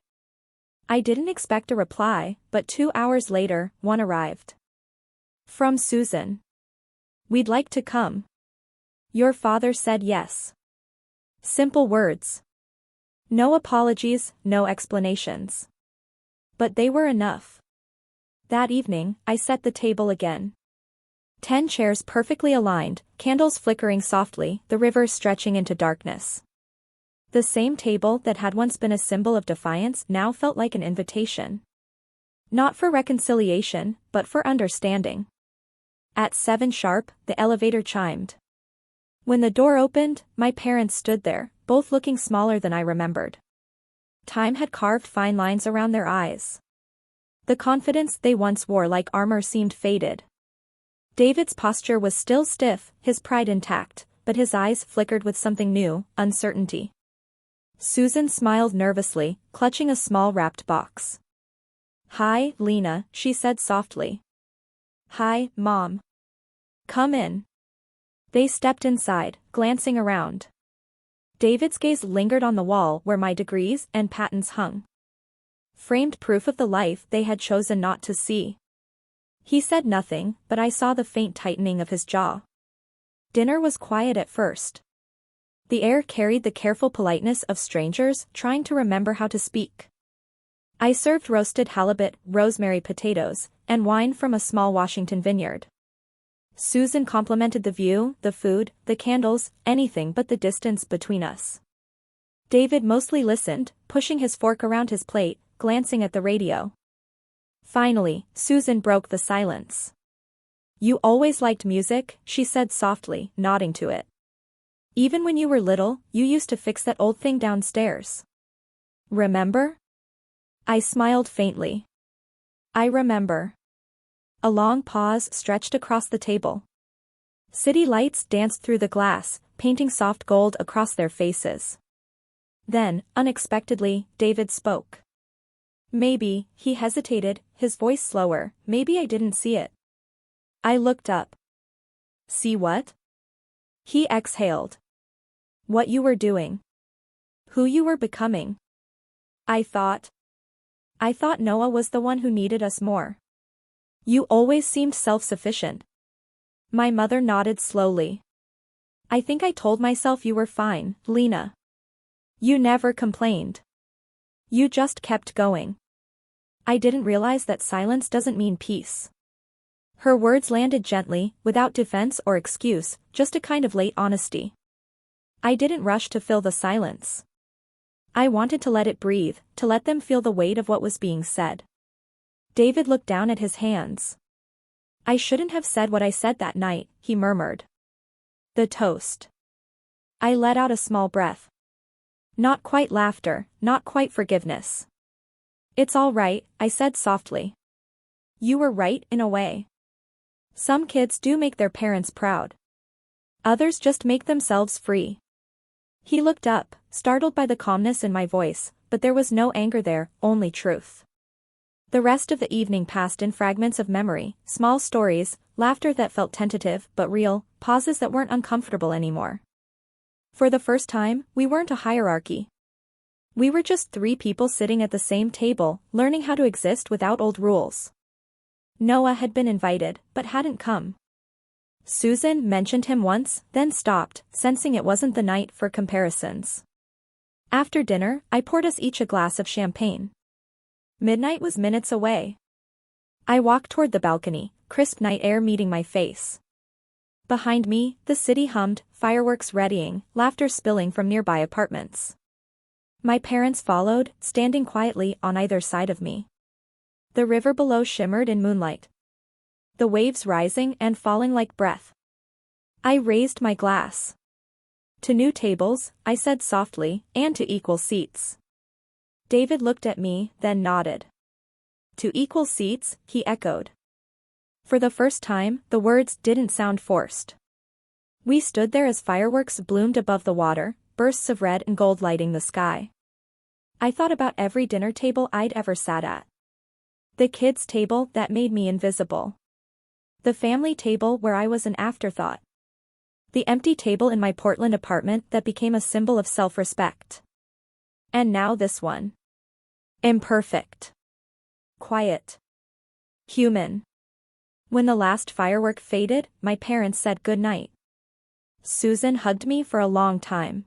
I didn't expect a reply, but 2 hours later, one arrived. From Susan. We'd like to come. Your father said yes. Simple words. No apologies, no explanations. But they were enough. That evening, I set the table again. 10 chairs perfectly aligned, candles flickering softly, the river stretching into darkness. The same table that had once been a symbol of defiance now felt like an invitation. Not for reconciliation, but for understanding. At 7 sharp, the elevator chimed. When the door opened, my parents stood there, both looking smaller than I remembered. Time had carved fine lines around their eyes. The confidence they once wore like armor seemed faded. David's posture was still stiff, his pride intact, but his eyes flickered with something new, uncertainty. Susan smiled nervously, clutching a small wrapped box. Hi, Lena, she said softly. Hi, Mom. Come in. They stepped inside, glancing around. David's gaze lingered on the wall where my degrees and patents hung. Framed proof of the life they had chosen not to see. He said nothing, but I saw the faint tightening of his jaw. Dinner was quiet at first. The air carried the careful politeness of strangers trying to remember how to speak. I served roasted halibut, rosemary potatoes, and wine from a small Washington vineyard. Susan complimented the view, the food, the candles, anything but the distance between us. David mostly listened, pushing his fork around his plate, glancing at the radio. Finally, Susan broke the silence. You always liked music, she said softly, nodding to it. Even when you were little, you used to fix that old thing downstairs. Remember? I smiled faintly. I remember. A long pause stretched across the table. City lights danced through the glass, painting soft gold across their faces. Then, unexpectedly, David spoke. Maybe, he hesitated, his voice slower, maybe I didn't see it. I looked up. See what? He exhaled. What you were doing. Who you were becoming. I thought Noah was the one who needed us more. You always seemed self-sufficient. My mother nodded slowly. I think I told myself you were fine, Lena. You never complained. You just kept going. I didn't realize that silence doesn't mean peace. Her words landed gently, without defense or excuse, just a kind of late honesty. I didn't rush to fill the silence. I wanted to let it breathe, to let them feel the weight of what was being said. David looked down at his hands. I shouldn't have said what I said that night, he murmured. The toast. I let out a small breath. Not quite laughter, not quite forgiveness. It's all right, I said softly. You were right in a way. Some kids do make their parents proud. Others just make themselves free. He looked up, startled by the calmness in my voice, but there was no anger there, only truth. The rest of the evening passed in fragments of memory, small stories, laughter that felt tentative but real, pauses that weren't uncomfortable anymore. For the first time, we weren't a hierarchy. We were just three people sitting at the same table, learning how to exist without old rules. Noah had been invited, but hadn't come. Susan mentioned him once, then stopped, sensing it wasn't the night for comparisons. After dinner, I poured us each a glass of champagne. Midnight was minutes away. I walked toward the balcony, crisp night air meeting my face. Behind me, the city hummed, fireworks readying, laughter spilling from nearby apartments. My parents followed, standing quietly on either side of me. The river below shimmered in moonlight. The waves rising and falling like breath. I raised my glass. To new tables, I said softly, and to equal seats. David looked at me, then nodded. To equal seats, he echoed. For the first time, the words didn't sound forced. We stood there as fireworks bloomed above the water, bursts of red and gold lighting the sky. I thought about every dinner table I'd ever sat at. The kids' table that made me invisible. The family table where I was an afterthought. The empty table in my Portland apartment that became a symbol of self-respect. And now this one. Imperfect. Quiet. Human. When the last firework faded, my parents said goodnight. Susan hugged me for a long time.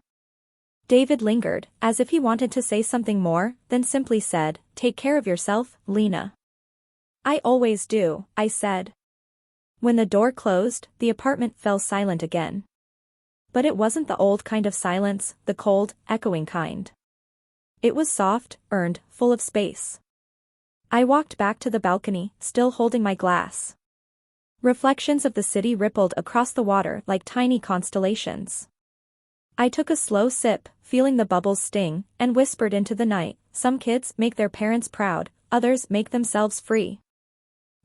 David lingered, as if he wanted to say something more, then simply said, "Take care of yourself, Lena." "I always do," I said. When the door closed, the apartment fell silent again. But it wasn't the old kind of silence, the cold, echoing kind. It was soft, earned, full of space. I walked back to the balcony, still holding my glass. Reflections of the city rippled across the water like tiny constellations. I took a slow sip, feeling the bubbles sting, and whispered into the night, "Some kids make their parents proud, others make themselves free."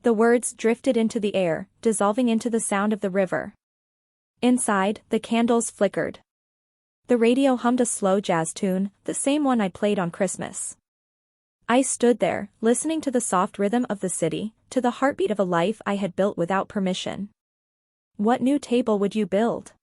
The words drifted into the air, dissolving into the sound of the river. Inside, the candles flickered. The radio hummed a slow jazz tune, the same one I played on Christmas. I stood there, listening to the soft rhythm of the city, to the heartbeat of a life I had built without permission. What new table would you build?